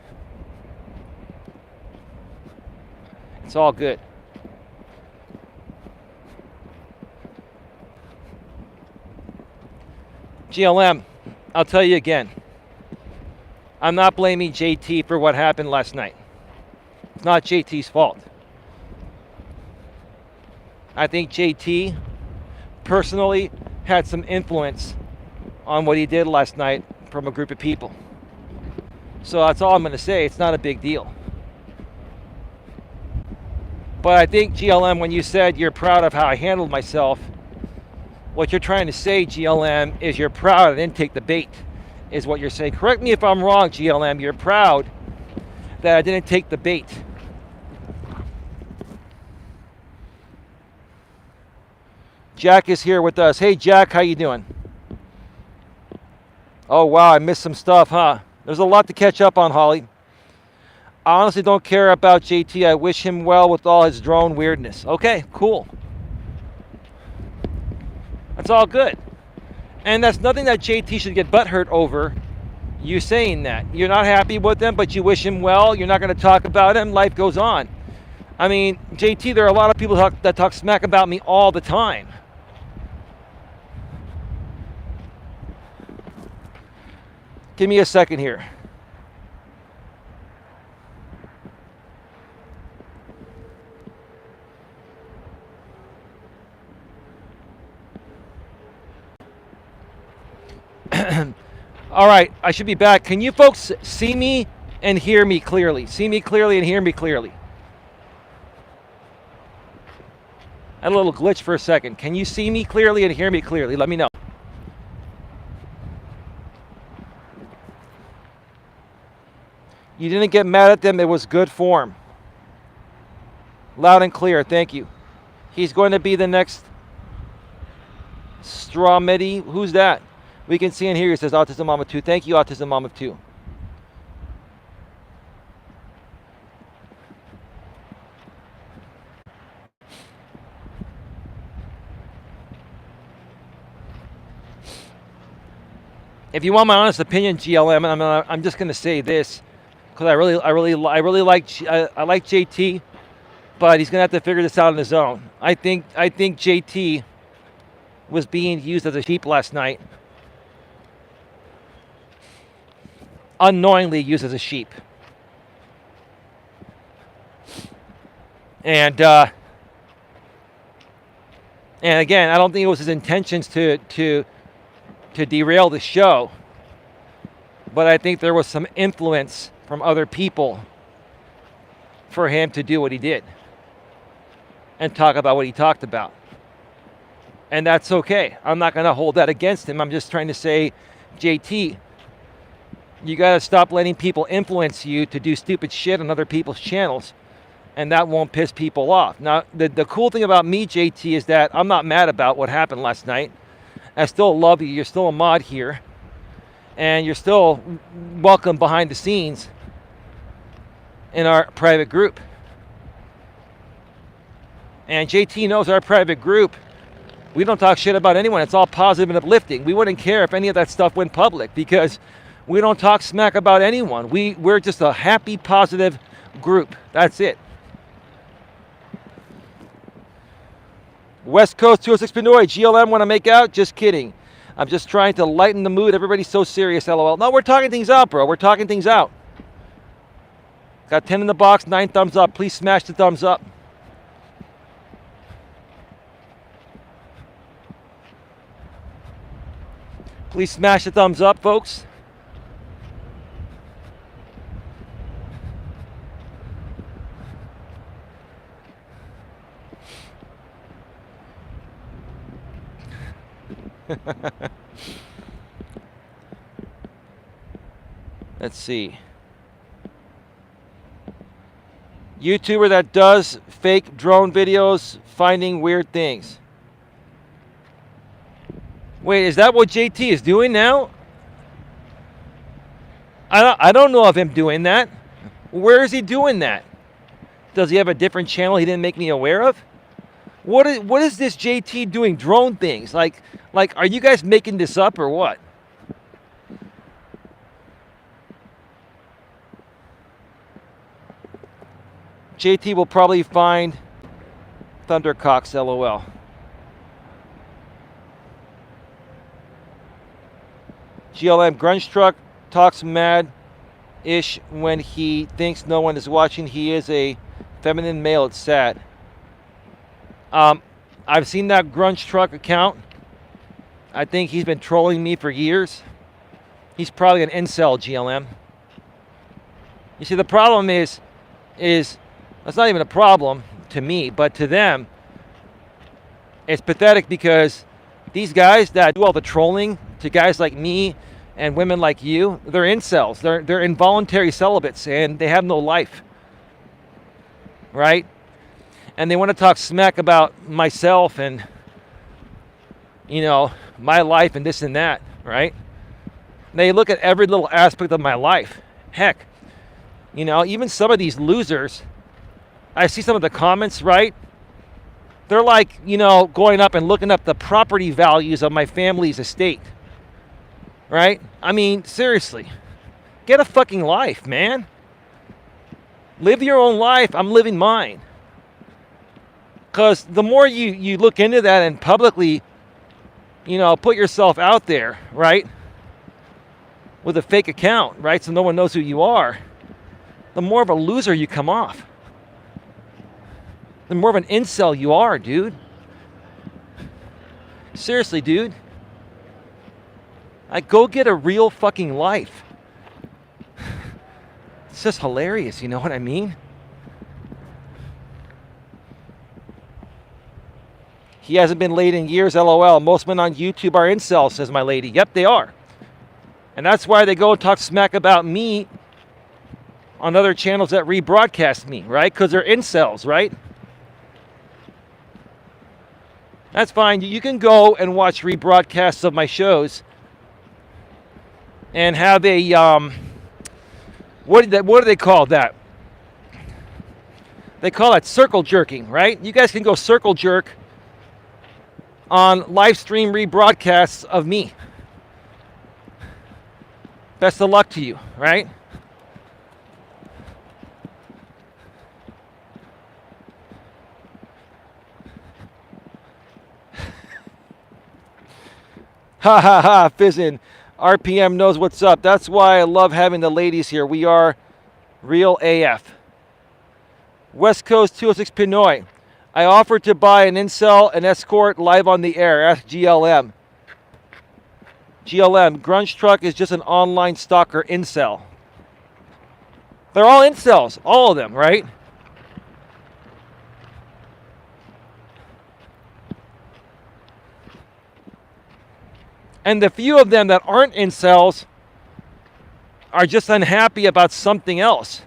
A: It's all good. GLM, I'll tell you again. I'm not blaming JT for what happened last night. It's not JT's fault. I think JT personally had some influence on what he did last night from a group of people. So that's all I'm going to say. It's not a big deal. But I think, GLM, when you said you're proud of how I handled myself, what you're trying to say, GLM, is you're proud I didn't take the bait, is what you're saying. Correct me if I'm wrong, GLM. You're proud that I didn't take the bait. Jack is here with us. Hey, Jack, how you doing? Oh, wow, I missed some stuff, huh? There's a lot to catch up on, Holly. I honestly don't care about JT. I wish him well with all his drone weirdness. Okay, cool. That's all good. And that's nothing that JT should get butthurt over, you saying that. You're not happy with him, but you wish him well. You're not going to talk about him. Life goes on. I mean, JT, there are a lot of people that talk smack about me all the time. Give me a second here. All right, I should be back. Can you folks see me and hear me clearly? See me clearly and hear me clearly. I had a little glitch for a second. Can you see me clearly and hear me clearly? Let me know. You didn't get mad at them. It was good form. Loud and clear. Thank you. He's going to be the next Strawmedy. Who's that? We can see and hear you, says Autism Mama 2. Thank you, Autism Mama 2. If you want my honest opinion, GLM, I'm just going to say this because I really like JT, but he's going to have to figure this out on his own. I think JT was being used as a sheep last night. Unknowingly used as a sheep. And again, I don't think it was his intentions to derail the show, but I think there was some influence from other people for him to do what he did and talk about what he talked about. And that's okay. I'm not going to hold that against him. I'm just trying to say, JT, you got to stop letting people influence you to do stupid shit on other people's channels, and that won't piss people off. Now, the cool thing about me, JT, is that I'm not mad about what happened last night. I still love you. You're still a mod here, and you're still welcome behind the scenes in our private group. And JT knows our private group. We don't talk shit about anyone. It's all positive and uplifting. We wouldn't care if any of that stuff went public because we don't talk smack about anyone. We're just a happy, positive group. That's it. West Coast 206 Pinoy, GLM want to make out? Just kidding. I'm just trying to lighten the mood. Everybody's so serious, LOL. No, we're talking things out, bro. We're talking things out. Got 10 in the box, 9 thumbs up. Please smash the thumbs up. Please smash the thumbs up, folks. Let's see. YouTuber that does fake drone videos finding weird things. Wait, is that what JT is doing now? I don't know of him doing that. Where is he doing that? Does he have a different channel he didn't make me aware of? What is this JT doing drone things? Like are you guys making this up or what? JT will probably find Thundercocks, LOL. GLM Grunge Truck talks mad-ish when he thinks no one is watching. He is a feminine male. It's sad. I've seen that Grunge Truck account. I think he's been trolling me for years. He's probably an incel, GLM. You see, the problem is that's not even a problem to me, but to them, it's pathetic because these guys that do all the trolling to guys like me and women like you, they're incels. They're involuntary celibates, and they have no life, right? And they want to talk smack about myself and, you know, my life and this and that, right? They look at every little aspect of my life. Heck, you know, even some of these losers, I see some of the comments, right? They're like, you know, going up and looking up the property values of my family's estate, right? I mean, seriously, get a fucking life, man. Live your own life. I'm living mine. Because the more you look into that and publicly, you know, put yourself out there, right, with a fake account, right, so no one knows who you are, the more of a loser you come off. The more of an incel you are, dude. Seriously, dude. Like, go get a real fucking life. It's just hilarious, you know what I mean? He hasn't been laid in years, LOL. Most men on YouTube are incels, says my lady. Yep, they are. And that's why they go and talk smack about me on other channels that rebroadcast me, right? Because they're incels, right? That's fine. You can go and watch rebroadcasts of my shows and have a, what do they call that? They call it circle jerking, right? You guys can go circle jerk on live stream rebroadcasts of me. Best of luck to you, right? Ha ha ha, Fizzin. RPM knows what's up. That's why I love having the ladies here. We are real AF. West Coast 206 Pinoy. I offered to buy an incel and escort live on the air. Ask GLM. GLM, Grunge Truck is just an online stalker incel. They're all incels, all of them, right? And the few of them that aren't incels are just unhappy about something else.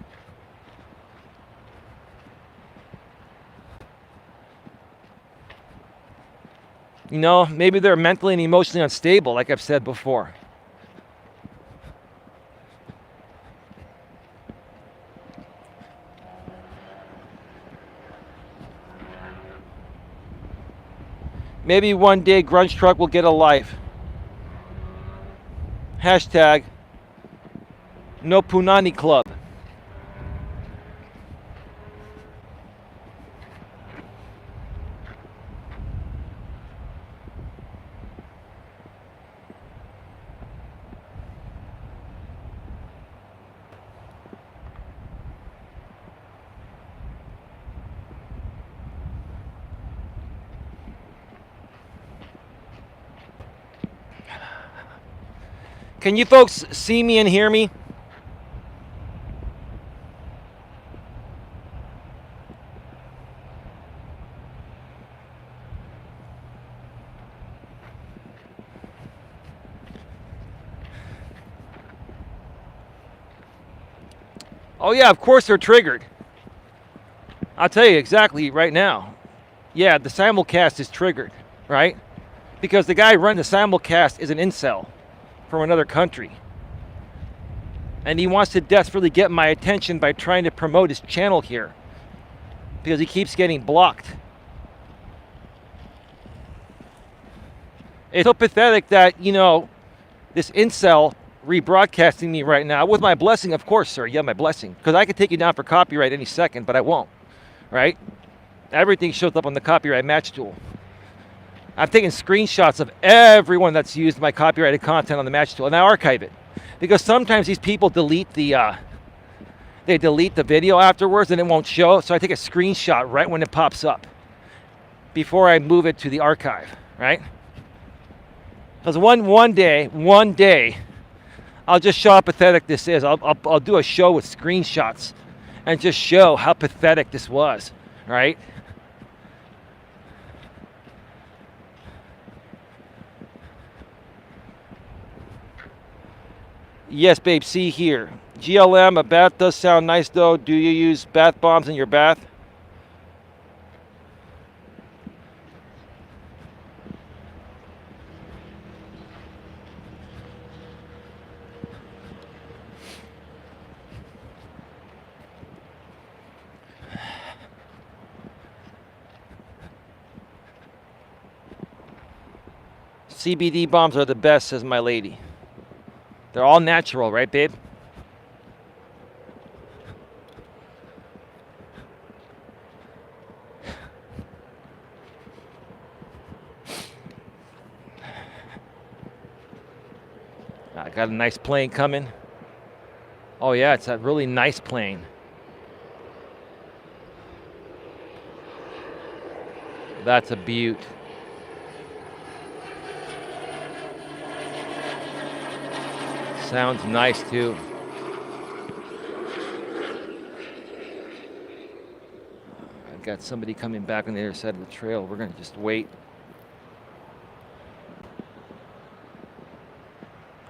A: You know, maybe they're mentally and emotionally unstable, like I've said before. Maybe one day Grunge Truck will get a life. Hashtag No Punani Club. Can you folks see me and hear me? Oh yeah, of course they're triggered. I'll tell you exactly right now. Yeah, the simulcast is triggered, right? Because the guy running the simulcast is an incel from another country. And he wants to desperately get my attention by trying to promote his channel here. Because he keeps getting blocked. It's so pathetic that, you know, this incel rebroadcasting me right now, with my blessing, of course, sir. Yeah, my blessing. Because I could take you down for copyright any second, but I won't. Right? Everything shows up on the copyright match tool. I'm taking screenshots of everyone that's used my copyrighted content on the match tool, and I archive it. Because sometimes these people delete the video afterwards and it won't show, so I take a screenshot right when it pops up before I move it to the archive, right? Because one day, I'll just show how pathetic this is. I'll do a show with screenshots and just show how pathetic this was, right? Yes, babe, see here. GLM, a bath does sound nice though. Do you use bath bombs in your bath? CBD bombs are the best, says my lady. They're all natural, right, babe? I got a nice plane coming. Oh yeah, it's a really nice plane. That's a beaut. Sounds nice too. I've got somebody coming back on the other side of the trail. We're gonna just wait.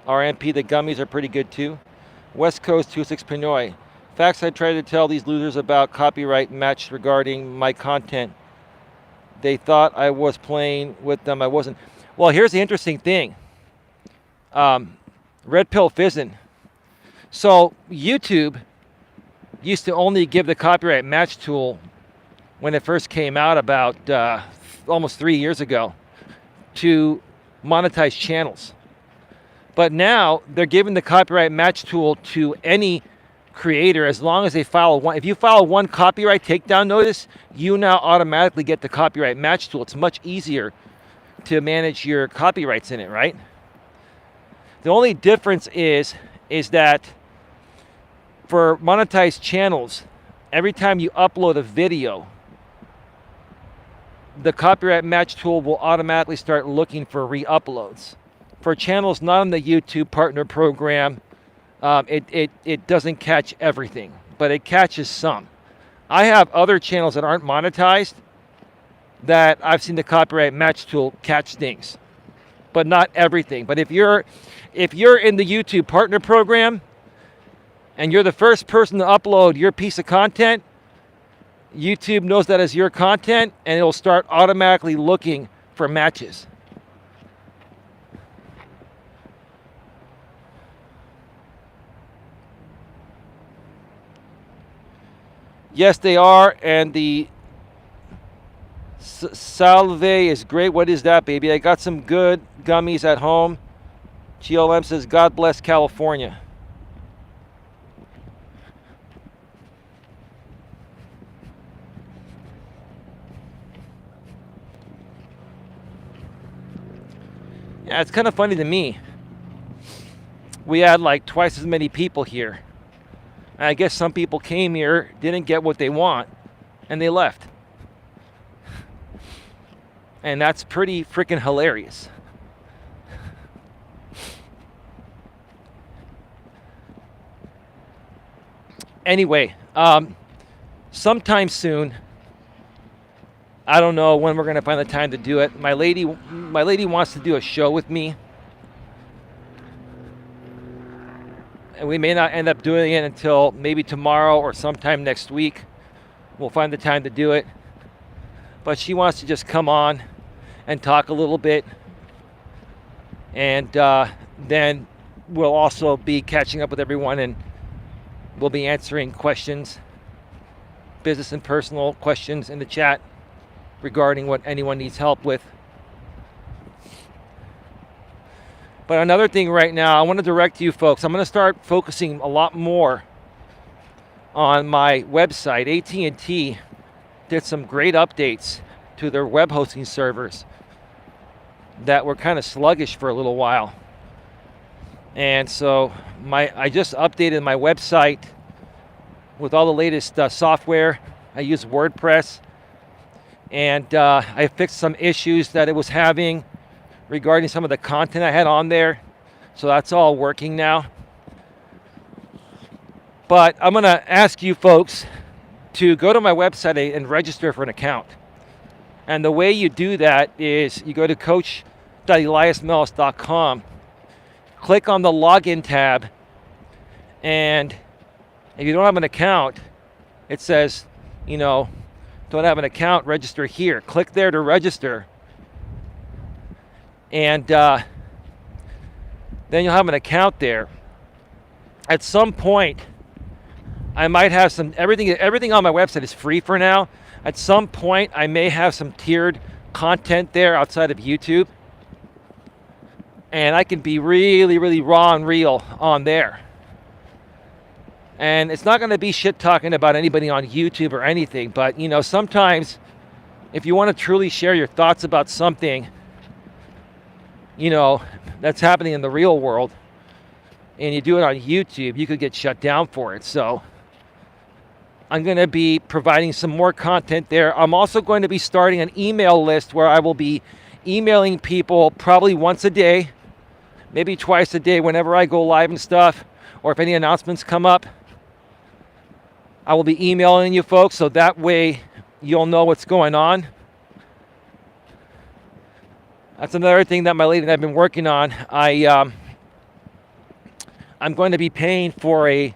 A: RMP, the gummies are pretty good too. West Coast 26 Pinoy. Facts I try to tell these losers about copyright match regarding my content. They thought I was playing with them. I wasn't. Well, here's the interesting thing. Red Pill Fizzin'. So YouTube used to only give the copyright match tool when it first came out about almost 3 years ago to monetize channels. But now they're giving the copyright match tool to any creator as long as they file one. If you file one copyright takedown notice, you now automatically get the copyright match tool. It's much easier to manage your copyrights in it, right? The only difference is that for monetized channels, every time you upload a video, the copyright match tool will automatically start looking for re-uploads. For channels not on the YouTube partner program, it doesn't catch everything, but it catches some. I have other channels that aren't monetized that I've seen the copyright match tool catch things. but not everything. But if you're in the YouTube partner program and you're the first person to upload your piece of content, YouTube knows that as your content and it'll start automatically looking for matches. Yes, they are, and the Salve is great. What is that, baby? I got some good gummies at home. GLM says, God bless California. Yeah, it's kind of funny to me. We had like twice as many people here. And I guess some people came here, didn't get what they want, and they left. And that's pretty freaking hilarious. Anyway, sometime soon, I don't know when we're going to find the time to do it. My lady wants to do a show with me. And we may not end up doing it until maybe tomorrow or sometime next week. We'll find the time to do it. But she wants to just come on and talk a little bit. And then we'll also be catching up with everyone, and we'll be answering questions, business and personal questions in the chat regarding what anyone needs help with. But another thing right now, I want to direct you folks, I'm going to start focusing a lot more on my website. AT&T did some great updates to their web hosting servers that were kind of sluggish for a little while. And so I just updated my website with all the latest software. I use WordPress, and I fixed some issues that it was having regarding some of the content I had on there. So that's all working now. But I'm going to ask you folks to go to my website and register for an account. And the way you do that is you go to coach.eliasmelas.com, click on the login tab, and if you don't have an account, it says, don't have an account, register here. Click there to register. And then you'll have an account there. At some point, I might have everything on my website is free for now. At some point, I may have some tiered content there outside of YouTube. And I can be really, really raw and real on there. And it's not going to be shit talking about anybody on YouTube or anything. But, sometimes if you want to truly share your thoughts about something, that's happening in the real world, and you do it on YouTube, you could get shut down for it. So I'm going to be providing some more content there. I'm also going to be starting an email list where I will be emailing people probably once a day, maybe twice a day whenever I go live and stuff, or if any announcements come up. I will be emailing you folks, so that way you'll know what's going on. That's another thing that my lady and I've been working on. I'm going to be paying for a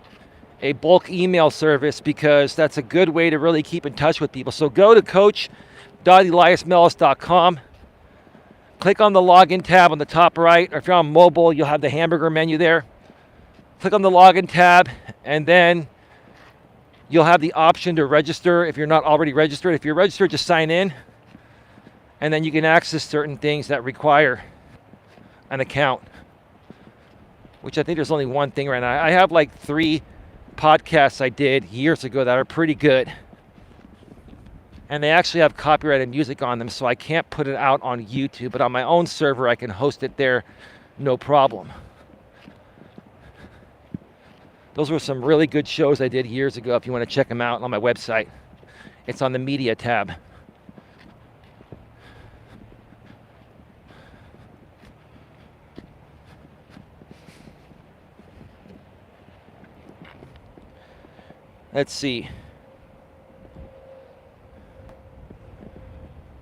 A: bulk email service because that's a good way to really keep in touch with people. So go to coach.eliasmelas.com, click on the login tab on the top right, or if you're on mobile, you'll have the hamburger menu there. Click on the login tab, and then you'll have the option to register if you're not already registered. If you're registered, just sign in. And then you can access certain things that require an account, which I think there's only one thing right now. I have like 3 podcasts I did years ago that are pretty good. And they actually have copyrighted music on them, so I can't put it out on YouTube. But on my own server, I can host it there, no problem. Those were some really good shows I did years ago if you want to check them out on my website. It's on the media tab. Let's see.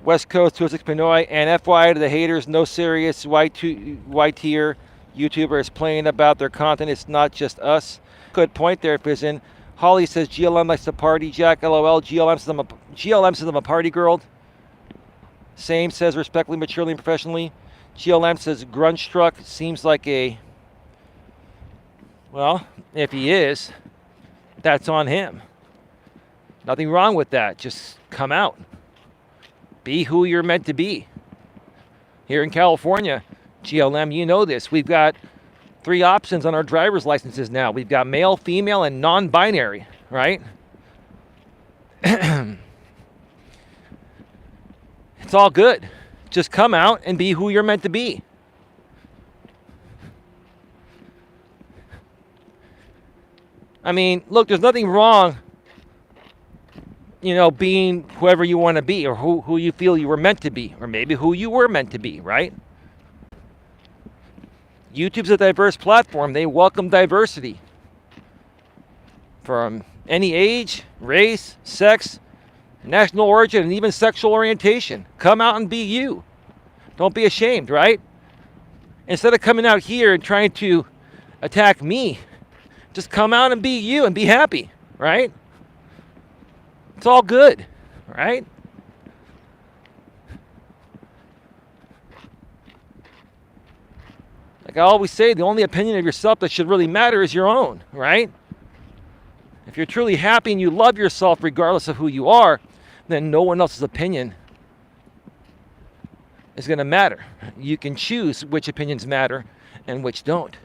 A: West Coast 206 Pinoy, and FYI to the haters, no serious Y-tier YouTubers playing about their content. It's not just us. Good point there, Pizen. Holly says GLM likes to party. Jack, LOL. GLM says I'm a party girl. Same says respectfully, maturely, and professionally. GLM says grunge struck seems like a, well, if he is, that's on him. Nothing wrong with that. Just come out. Be who you're meant to be. Here in California, GLM, you know this. We've got 3 options on our driver's licenses now. We've got male, female, and non-binary, right? It's all good. Just come out and be who you're meant to be. I mean, look, there's nothing wrong, being whoever you want to be, or who you feel you were meant to be, or maybe who you were meant to be, right? YouTube's a diverse platform. They welcome diversity from any age, race, sex, national origin, and even sexual orientation. Come out and be you. Don't be ashamed, right? Instead of coming out here and trying to attack me, just come out and be you and be happy, right? It's all good, right? Like I always say, the only opinion of yourself that should really matter is your own, right? If you're truly happy and you love yourself regardless of who you are, then no one else's opinion is going to matter. You can choose which opinions matter and which don't.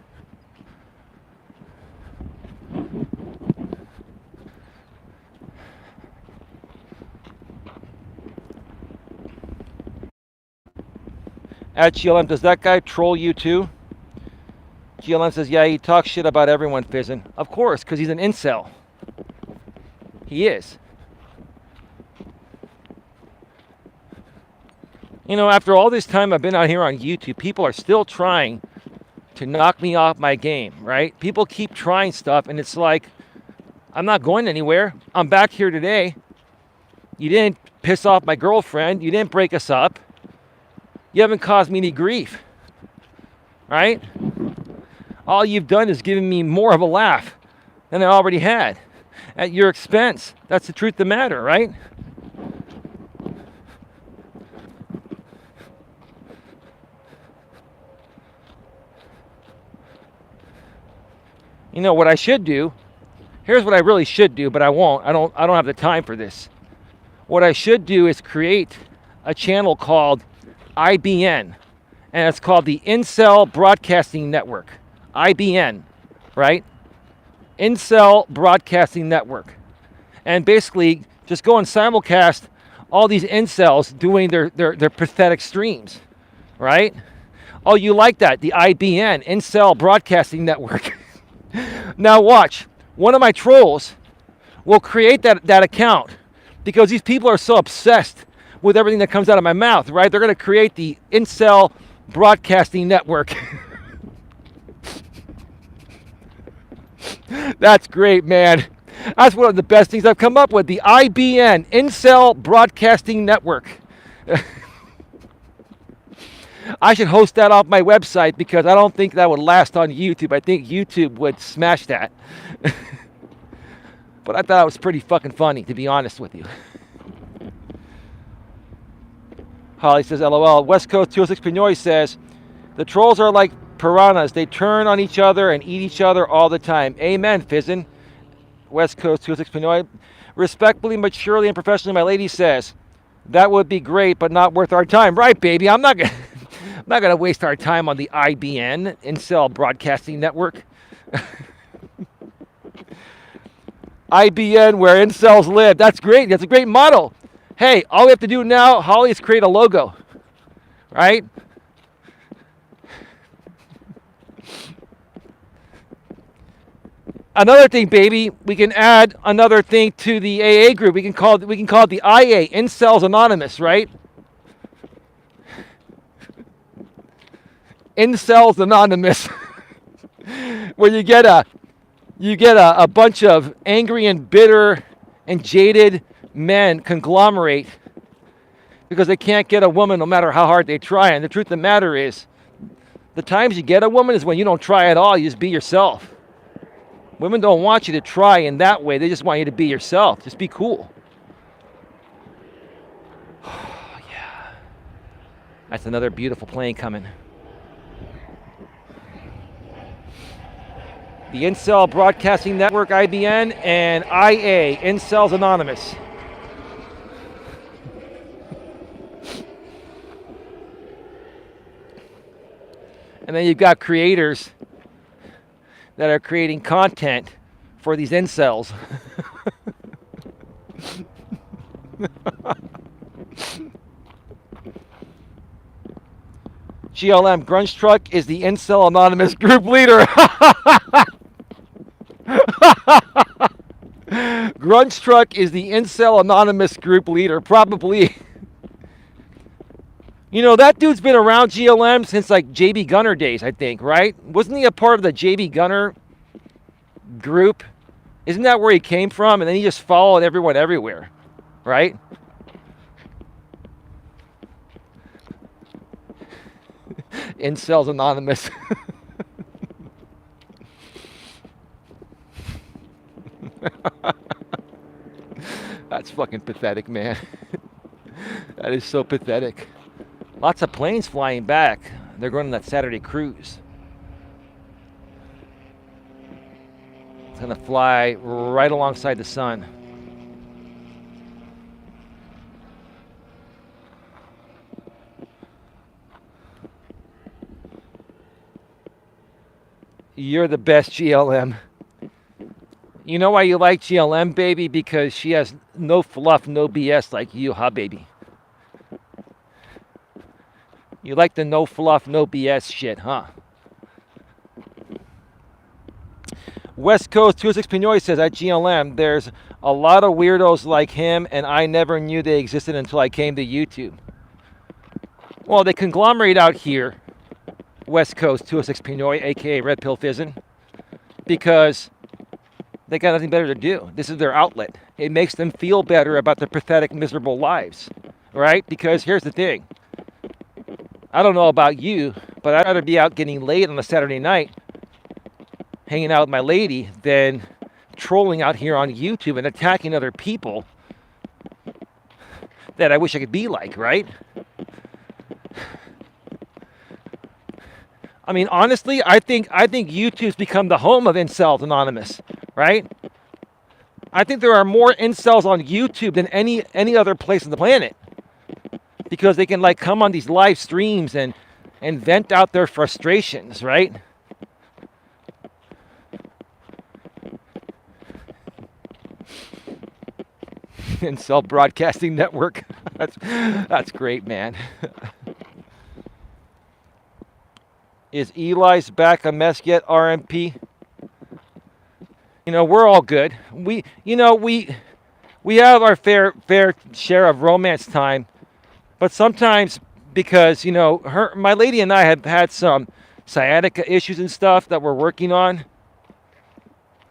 A: At GLM, does that guy troll you too? GLM says, yeah, he talks shit about everyone, Fizzin. Of course, because he's an incel. He is. After all this time I've been out here on YouTube, people are still trying to knock me off my game, right? People keep trying stuff, and it's like, I'm not going anywhere. I'm back here today. You didn't piss off my girlfriend. You didn't break us up. You haven't caused me any grief, right? All you've done is given me more of a laugh than I already had at your expense. That's the truth of the matter, right? What I should do, here's what I really should do, but I won't. I don't have the time for this. What I should do is create a channel called IBN, and it's called the Incel Broadcasting Network. IBN, right? Incel Broadcasting Network. And basically just go and simulcast all these incels doing their pathetic streams, right? Oh, you like that? The IBN, Incel Broadcasting Network. Now watch. One of my trolls will create that account because these people are so obsessed with everything that comes out of my mouth, right? They're going to create the Incel Broadcasting Network. That's great, man. That's one of the best things I've come up with. The IBN, Incel Broadcasting Network. I should host that off my website because I don't think that would last on YouTube. I think YouTube would smash that. But I thought it was pretty fucking funny, to be honest with you. Holly says, LOL. West Coast 206 Pinoy says, the trolls are like piranhas. They turn on each other and eat each other all the time. Amen, Fizzin. West Coast 206 Pinoy. Respectfully, maturely, and professionally, my lady says, that would be great, but not worth our time. Right, baby. I'm not gonna waste our time on the IBN, Incel Broadcasting Network. IBN, where incels live. That's great. That's a great model. Hey, all we have to do now, Holly, is create a logo, right? Another thing, baby, we can add another thing to the AA group. We can call it the IA, Incels Anonymous, right? Incels Anonymous, where you get a bunch of angry and bitter and jaded men conglomerate because they can't get a woman no matter how hard they try. And the truth of the matter is, the times you get a woman is when you don't try at all. You just be yourself. Women don't want you to try in that way. They just want you to be yourself. Just be cool. Oh, yeah. That's another beautiful plane coming. The Incel Broadcasting Network, IBN, and IA, Incels Anonymous. And then you've got creators that are creating content for these incels. GLM Grunge Truck is the Incel Anonymous group leader. Grunge Truck is the Incel Anonymous group leader, probably. You know, that dude's been around GLM since like JB Gunner days, I think, right? Wasn't he a part of the JB Gunner group? Isn't that where he came from? And then he just followed everyone everywhere, right? Incels Anonymous. That's fucking pathetic, man. That is so pathetic. Lots of planes flying back. They're going on that Saturday cruise. It's going to fly right alongside the sun. You're the best, GLM. You know why you like GLM, baby? Because she has no fluff, no BS like you, huh, baby? You like the no fluff, no BS shit, huh? West Coast 26 Pinoy says at GLM, there's a lot of weirdos like him, and I never knew they existed until I came to YouTube. Well, they conglomerate out here, West Coast 206 Pinoy, aka Red Pill Fizzin', because they got nothing better to do. This is their outlet. It makes them feel better about their pathetic, miserable lives, right? Because here's the thing. I don't know about you, but I'd rather be out getting laid on a Saturday night, hanging out with my lady, than trolling out here on YouTube and attacking other people that I wish I could be like, right? I mean, honestly, I think YouTube's become the home of Incels Anonymous, right? I think there are more incels on YouTube than any other place on the planet, because they can like come on these live streams and vent out their frustrations, right? Incel Broadcasting Network. That's great, man. Is Eli's back a mess yet, RMP? You know, we're all good. We have our fair share of romance time, but sometimes because, you know, my lady and I have had some sciatica issues and stuff that we're working on.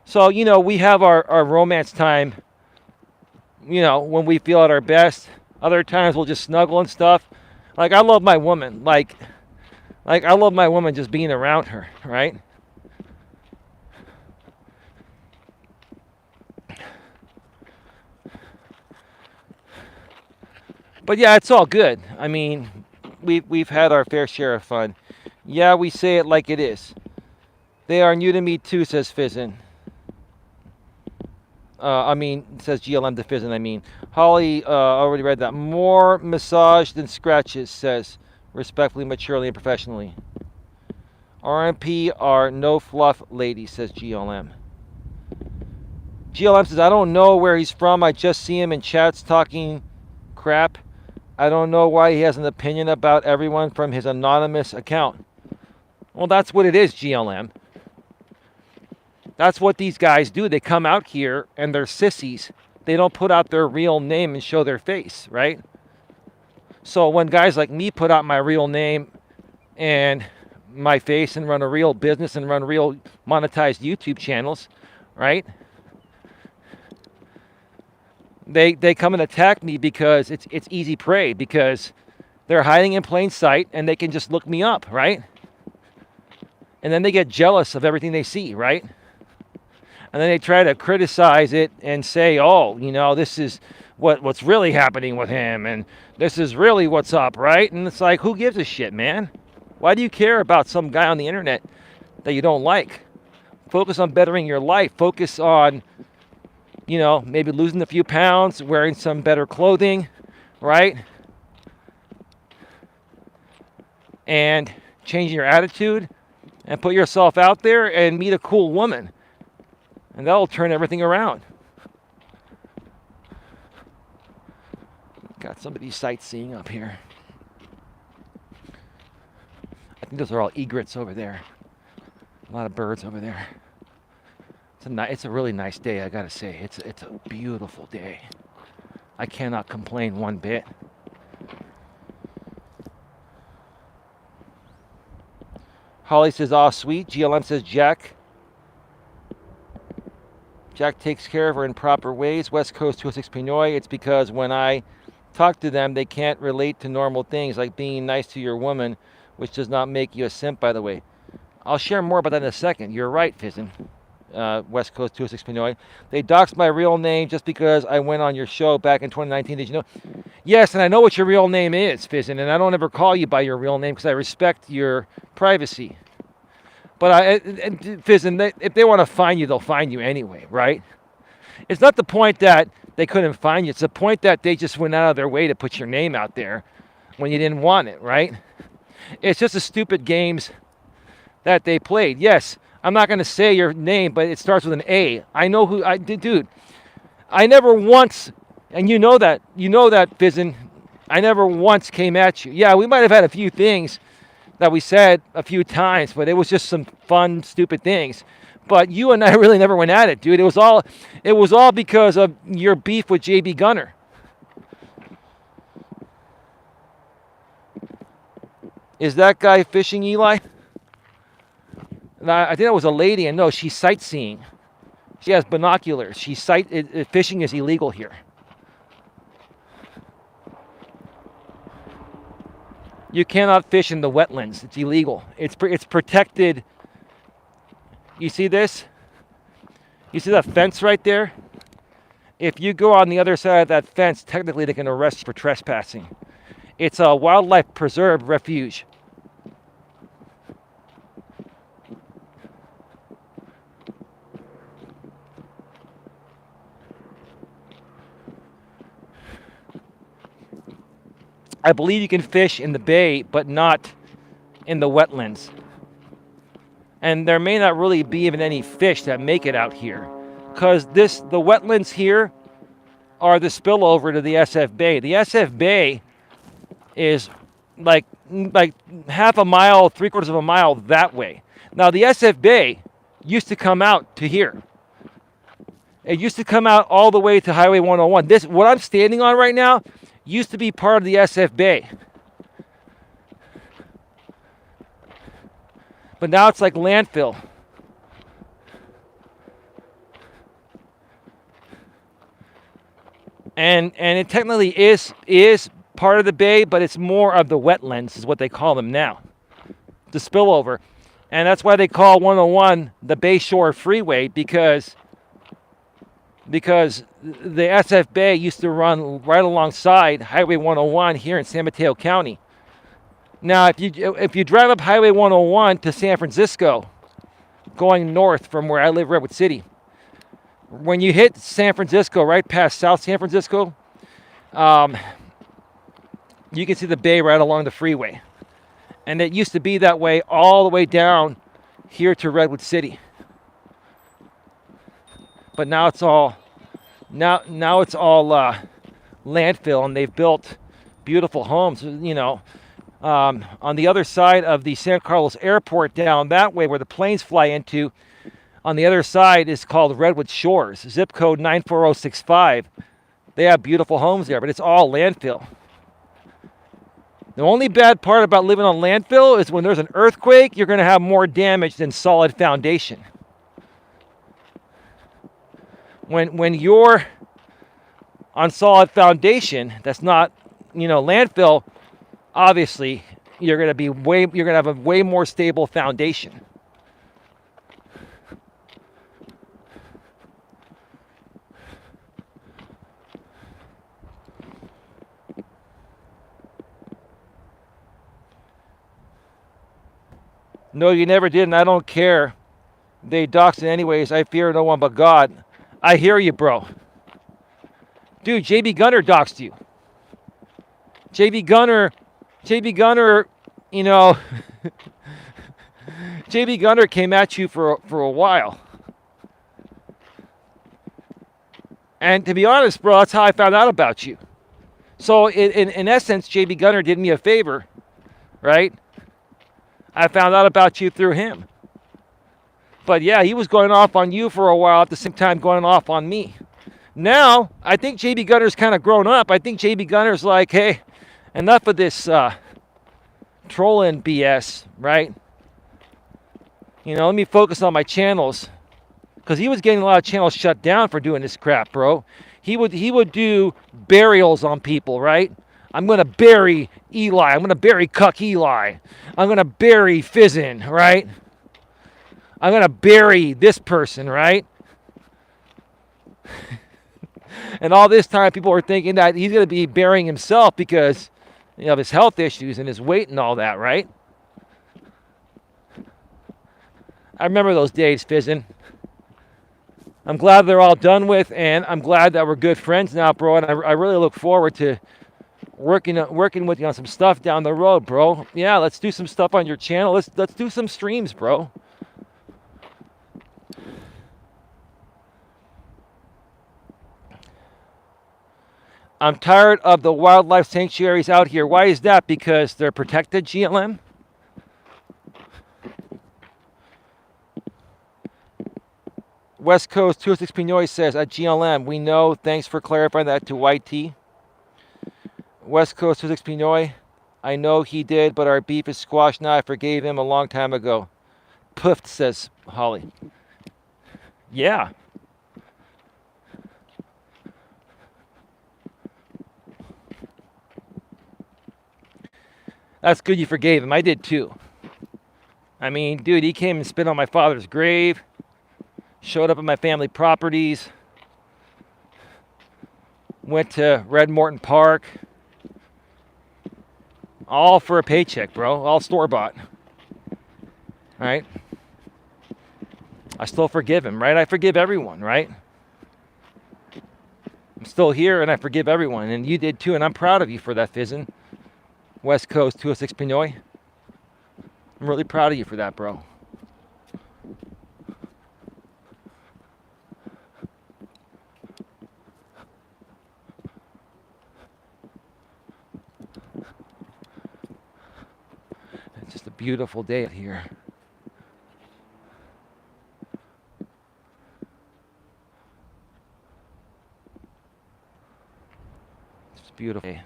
A: So, you know, we have our romance time, you know, when we feel at our best. Other times we'll just snuggle and stuff. Like, I love my woman. Like I love my woman just being around her, right? But yeah, it's all good. I mean, we've had our fair share of fun. Yeah, we say it like it is. They are new to me too, says Fizzin. Says GLM to Fizzin, I mean. Holly already read that. More massage than scratches, says respectfully, maturely, and professionally. RMP are no fluff ladies, says GLM. GLM says, I don't know where he's from. I just see him in chats talking crap. I don't know why he has an opinion about everyone from his anonymous account. Well, that's what it is, GLM. That's what these guys do. They come out here and they're sissies. They don't put out their real name and show their face, right? So when guys like me put out my real name and my face and run a real business and run real monetized YouTube channels, right? they come and attack me because it's easy prey, because they're hiding in plain sight and they can just look me up, right? And then they get jealous of everything they see, right? And then they try to criticize it and say, oh, this is what's really happening with him, and this is really what's up, right? And it's like, who gives a shit, man? Why do you care about some guy on the internet that you don't like? Focus on bettering your life. Focus on, maybe losing a few pounds, wearing some better clothing, right? And changing your attitude, and put yourself out there and meet a cool woman. And that'll turn everything around. Got somebody sightseeing up here. I think those are all egrets over there. A lot of birds over there. It's a really nice day, I gotta say. It's a beautiful day. I cannot complain one bit. Holly says, "Aw, sweet." GLM says, Jack takes care of her in proper ways. West Coast 206 Pinoy. It's because when I talk to them, they can't relate to normal things like being nice to your woman, which does not make you a simp, by the way. I'll share more about that in a second. You're right, Fizzin. West Coast 206 Pinoy. They doxed my real name just because I went on your show back in 2019. Did you know? Yes, and I know what your real name is, Fizzin, and I don't ever call you by your real name because I respect your privacy. But Fizzin, if they want to find you, they'll find you anyway, right? It's not the point that they couldn't find you. It's the point that they just went out of their way to put your name out there when you didn't want it, right? It's just the stupid games that they played. Yes, I'm not going to say your name, but it starts with an A. I know who I did, dude. I never once, and you know that, Fizzin, I never once came at you. Yeah, we might have had a few things that we said a few times, but it was just some fun, stupid things. But you and I really never went at it, dude. It was all because of your beef with JB Gunner. Is that guy fishing, Eli? I think that was a lady, and no, she's sightseeing. She has binoculars. Fishing is illegal here. You cannot fish in the wetlands. It's illegal. It's protected. You see this? You see that fence right there? If you go on the other side of that fence, technically they can arrest you for trespassing. It's a wildlife preserve refuge. I believe you can fish in the bay, but not in the wetlands. And there may not really be even any fish that make it out here, because the wetlands here are the spillover to the SF Bay. The SF Bay is like half a mile, 3/4 of a mile that way. Now the SF Bay used to come out to here. It used to come out all the way to Highway 101. What I'm standing on right now used to be part of the SF Bay. But now it's like landfill. And it technically is part of the bay, but it's more of the wetlands is what they call them now. The spillover. And that's why they call 101 the Bayshore Freeway, because the SF Bay used to run right alongside Highway 101 here in San Mateo County. Now, if you drive up Highway 101 to San Francisco, going north from where I live, Redwood City, when you hit San Francisco, right past South San Francisco, you can see the bay right along the freeway. And it used to be that way all the way down here to Redwood City. But now it's all landfill, and they've built beautiful homes, on the other side of the San Carlos Airport, down that way where the planes fly into, on the other side is called Redwood Shores, zip code 94065. They have beautiful homes there, but it's all landfill. The only bad part about living on landfill is when there's an earthquake, you're going to have more damage than solid foundation. When your on solid foundation that's not, landfill, obviously you're going to have a way more stable foundation. No, you never did, and I don't care. They doxed it anyways. I fear no one but God. I hear you, bro. Dude, JB Gunner doxed you. JB Gunner, you know, JB Gunner came at you for a while. And to be honest, bro, that's how I found out about you. So in essence, JB Gunner did me a favor, right? I found out about you through him. But yeah, he was going off on you for a while at the same time going off on me. Now, I think JB Gunner's kind of grown up. I think JB Gunner's like, hey, enough of this trolling BS, right? Let me focus on my channels. Because he was getting a lot of channels shut down for doing this crap, bro. He would do burials on people, right? I'm going to bury Eli. I'm going to bury Cuck Eli. I'm going to bury Fizzin, right? I'm going to bury this person, right? And all this time, people were thinking that he's going to be burying himself because of his health issues and his weight and all that, right? I remember those days, Fizzin. I'm glad they're all done with, and I'm glad that we're good friends now, bro. And I really look forward to working with you on some stuff down the road, bro. Yeah, let's do some stuff on your channel. Let's do some streams, bro. I'm tired of the wildlife sanctuaries out here. Why is that? Because they're protected, GLM? West Coast 206 Pinoy says, at GLM, we know. Thanks for clarifying that to YT. West Coast 206 Pinoy, I know he did, but our beef is squashed now. I forgave him a long time ago. Puffed, says Holly. Yeah. That's good you forgave him. I did too. I mean, dude, he came and spit on my father's grave. Showed up at my family properties. Went to Red Morton Park. All for a paycheck, bro. All store-bought. Right? I still forgive him, right? I forgive everyone, right? I'm still here and I forgive everyone. And you did too, and I'm proud of you for that, Fizzin. West Coast 206 Pinoy. I'm really proud of you for that, bro. It's just a beautiful day out here. It's beautiful.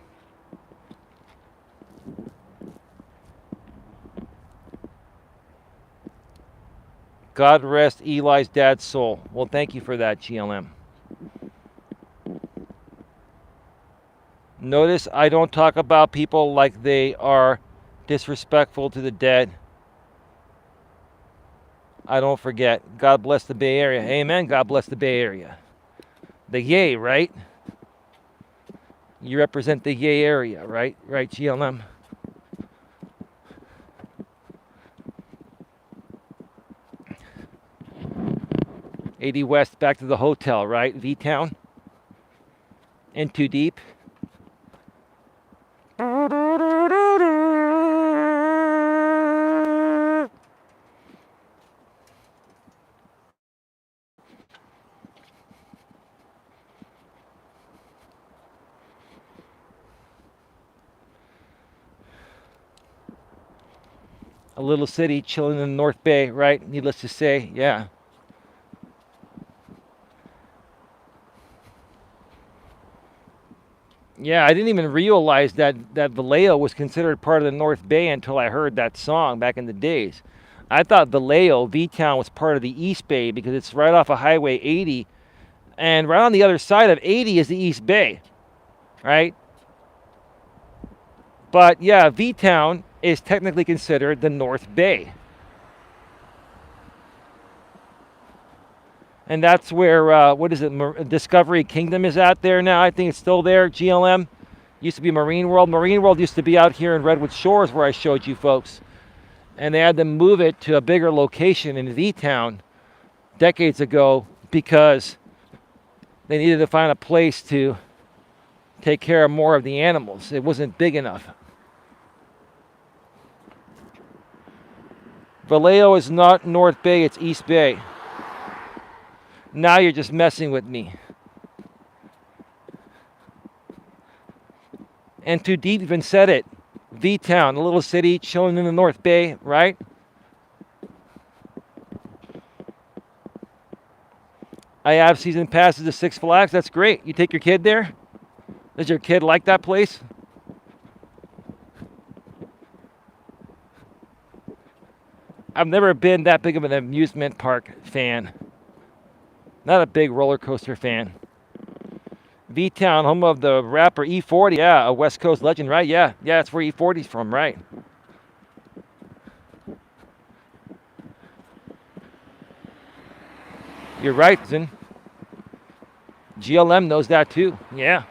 A: God rest Eli's dad's soul. Well, thank you for that, GLM. Notice I don't talk about people like they are disrespectful to the dead. I don't forget. God bless the Bay Area. Amen. God bless the Bay Area. The yay, right? You represent the yay area, right? Right, GLM? '80 West back to the hotel, right? V-Town? In too deep? A little city chilling in the North Bay, right? Needless to say, yeah. Yeah, I didn't even realize that Vallejo was considered part of the North Bay until I heard that song back in the days. I thought Vallejo, V-Town, was part of the East Bay because it's right off of Highway 80 And right on the other side of 80 is the East Bay, right? But yeah, V-Town is technically considered the North Bay. And that's where, what is it, Discovery Kingdom is out there now. I think it's still there, GLM. Used to be Marine World. Marine World used to be out here in Redwood Shores where I showed you folks. And they had to move it to a bigger location in V-Town decades ago because they needed to find a place to take care of more of the animals. It wasn't big enough. Vallejo is not North Bay, it's East Bay. Now you're just messing with me. And Too Deep even said it. V-Town, a little city chilling in the North Bay, right? I have season passes to Six Flags. That's great. You take your kid there? Does your kid like that place? I've never been that big of an amusement park fan. Not a big roller coaster fan. V-Town, home of the rapper E40. Yeah, a West Coast legend, right? Yeah, that's where E40's from, right? You're right, Zin. GLM knows that too. Yeah.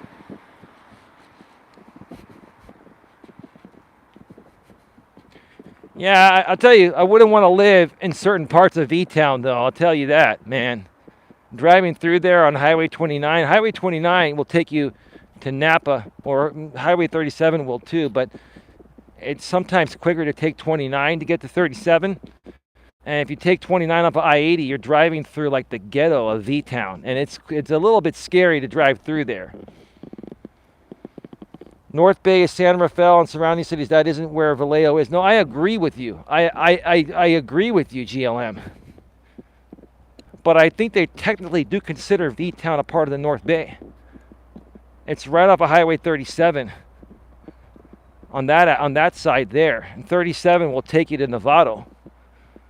A: Yeah, I'll tell you, I wouldn't want to live in certain parts of V-Town, though. I'll tell you that, man. Driving through there on Highway 29. Highway 29 will take you to Napa, or Highway 37 will too, but it's sometimes quicker to take 29 to get to 37. And if you take 29 up I-80, you're driving through like the ghetto of V-Town, and it's a little bit scary to drive through there. North Bay is San Rafael and surrounding cities. That isn't where Vallejo is. No, I agree with you. I agree with you, GLM. But I think they technically do consider V-Town a part of the North Bay. It's right off of Highway 37 on that side there. And 37 will take you to Novato.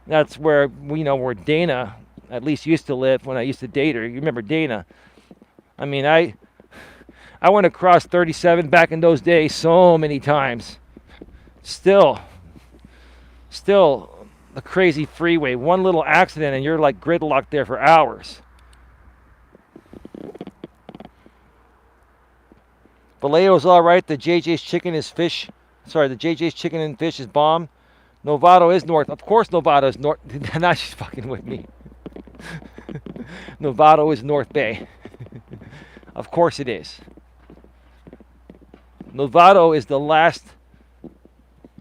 A: That's where where Dana at least used to live when I used to date her. You remember Dana? I mean, I went across 37 back in those days so many times. Still a crazy freeway. One little accident and you're like gridlocked there for hours. Vallejo's all right. The JJ's chicken is fish. Sorry, the JJ's chicken and fish is bomb. Novato is north. Of course Novato is north. Now she's fucking with me. Novato is North Bay. Of course it is. Novato is the last,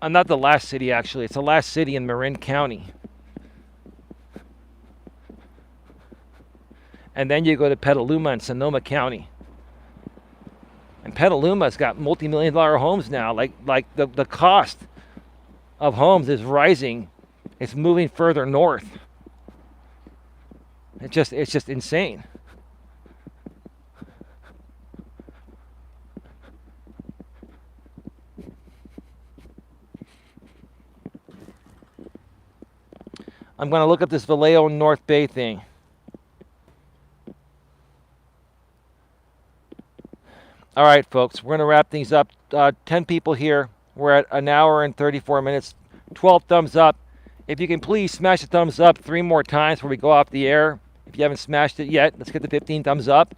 A: not the last city actually, it's the last city in Marin County. And then you go to Petaluma and Sonoma County. And Petaluma's got multi-million-dollar homes now. Like the cost of homes is rising. It's moving further north. It's just insane. I'm going to look at this Vallejo North Bay thing. All right, folks, we're going to wrap things up. 10 people here. We're at an hour and 34 minutes. 12 thumbs up. If you can please smash the thumbs up 3 more times before we go off the air. If you haven't smashed it yet, let's get the 15 thumbs up.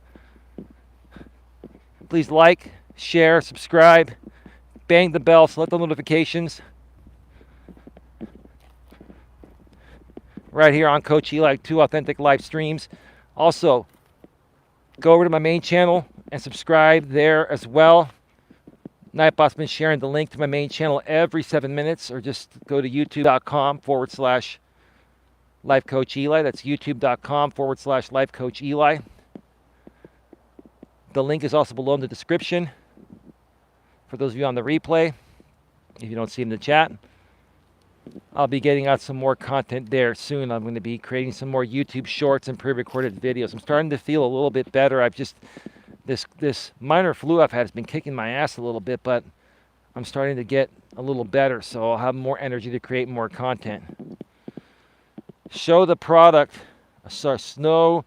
A: Please like, share, subscribe, bang the bell, select the notifications. Right here on Coach Eli, 2 authentic live streams. Also, go over to my main channel and subscribe there as well. Nightbot's been sharing the link to my main channel every 7 minutes, or just go to youtube.com/Life Coach Eli. That's youtube.com/Life Coach Eli. The link is also below in the description for those of you on the replay, if you don't see it in the chat. I'll be getting out some more content there soon. I'm going to be creating some more YouTube shorts and pre-recorded videos. I'm starting to feel a little bit better. I've just, this minor flu I've had has been kicking my ass a little bit, but I'm starting to get a little better, so I'll have more energy to create more content. Show the product. Snow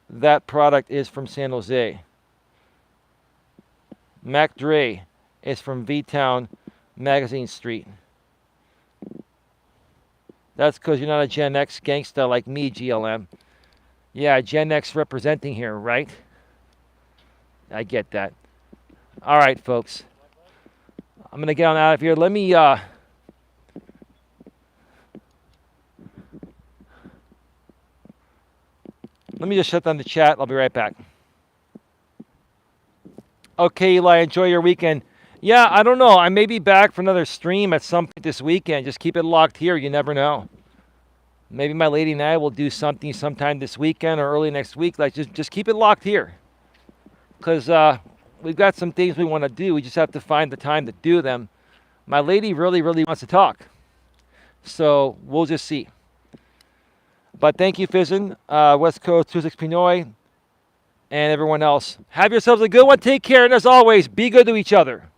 A: that product is from San Jose. Mac Dre is from V-Town, Magazine Street. That's because you're not a Gen X gangsta like me, GLM. Yeah, Gen X representing here, right? I get that. All right, folks. I'm going to get on out of here. Let me just shut down the chat. I'll be right back. Okay, Eli, enjoy your weekend. Yeah, I don't know. I may be back for another stream at some point this weekend. Just keep it locked here. You never know. Maybe my lady and I will do something sometime this weekend or early next week. Like, just keep it locked here. Because we've got some things we want to do. We just have to find the time to do them. My lady really, really wants to talk. So we'll just see. But thank you, Fizzin, West Coast 26 Pinoy, and everyone else. Have yourselves a good one. Take care. And as always, be good to each other.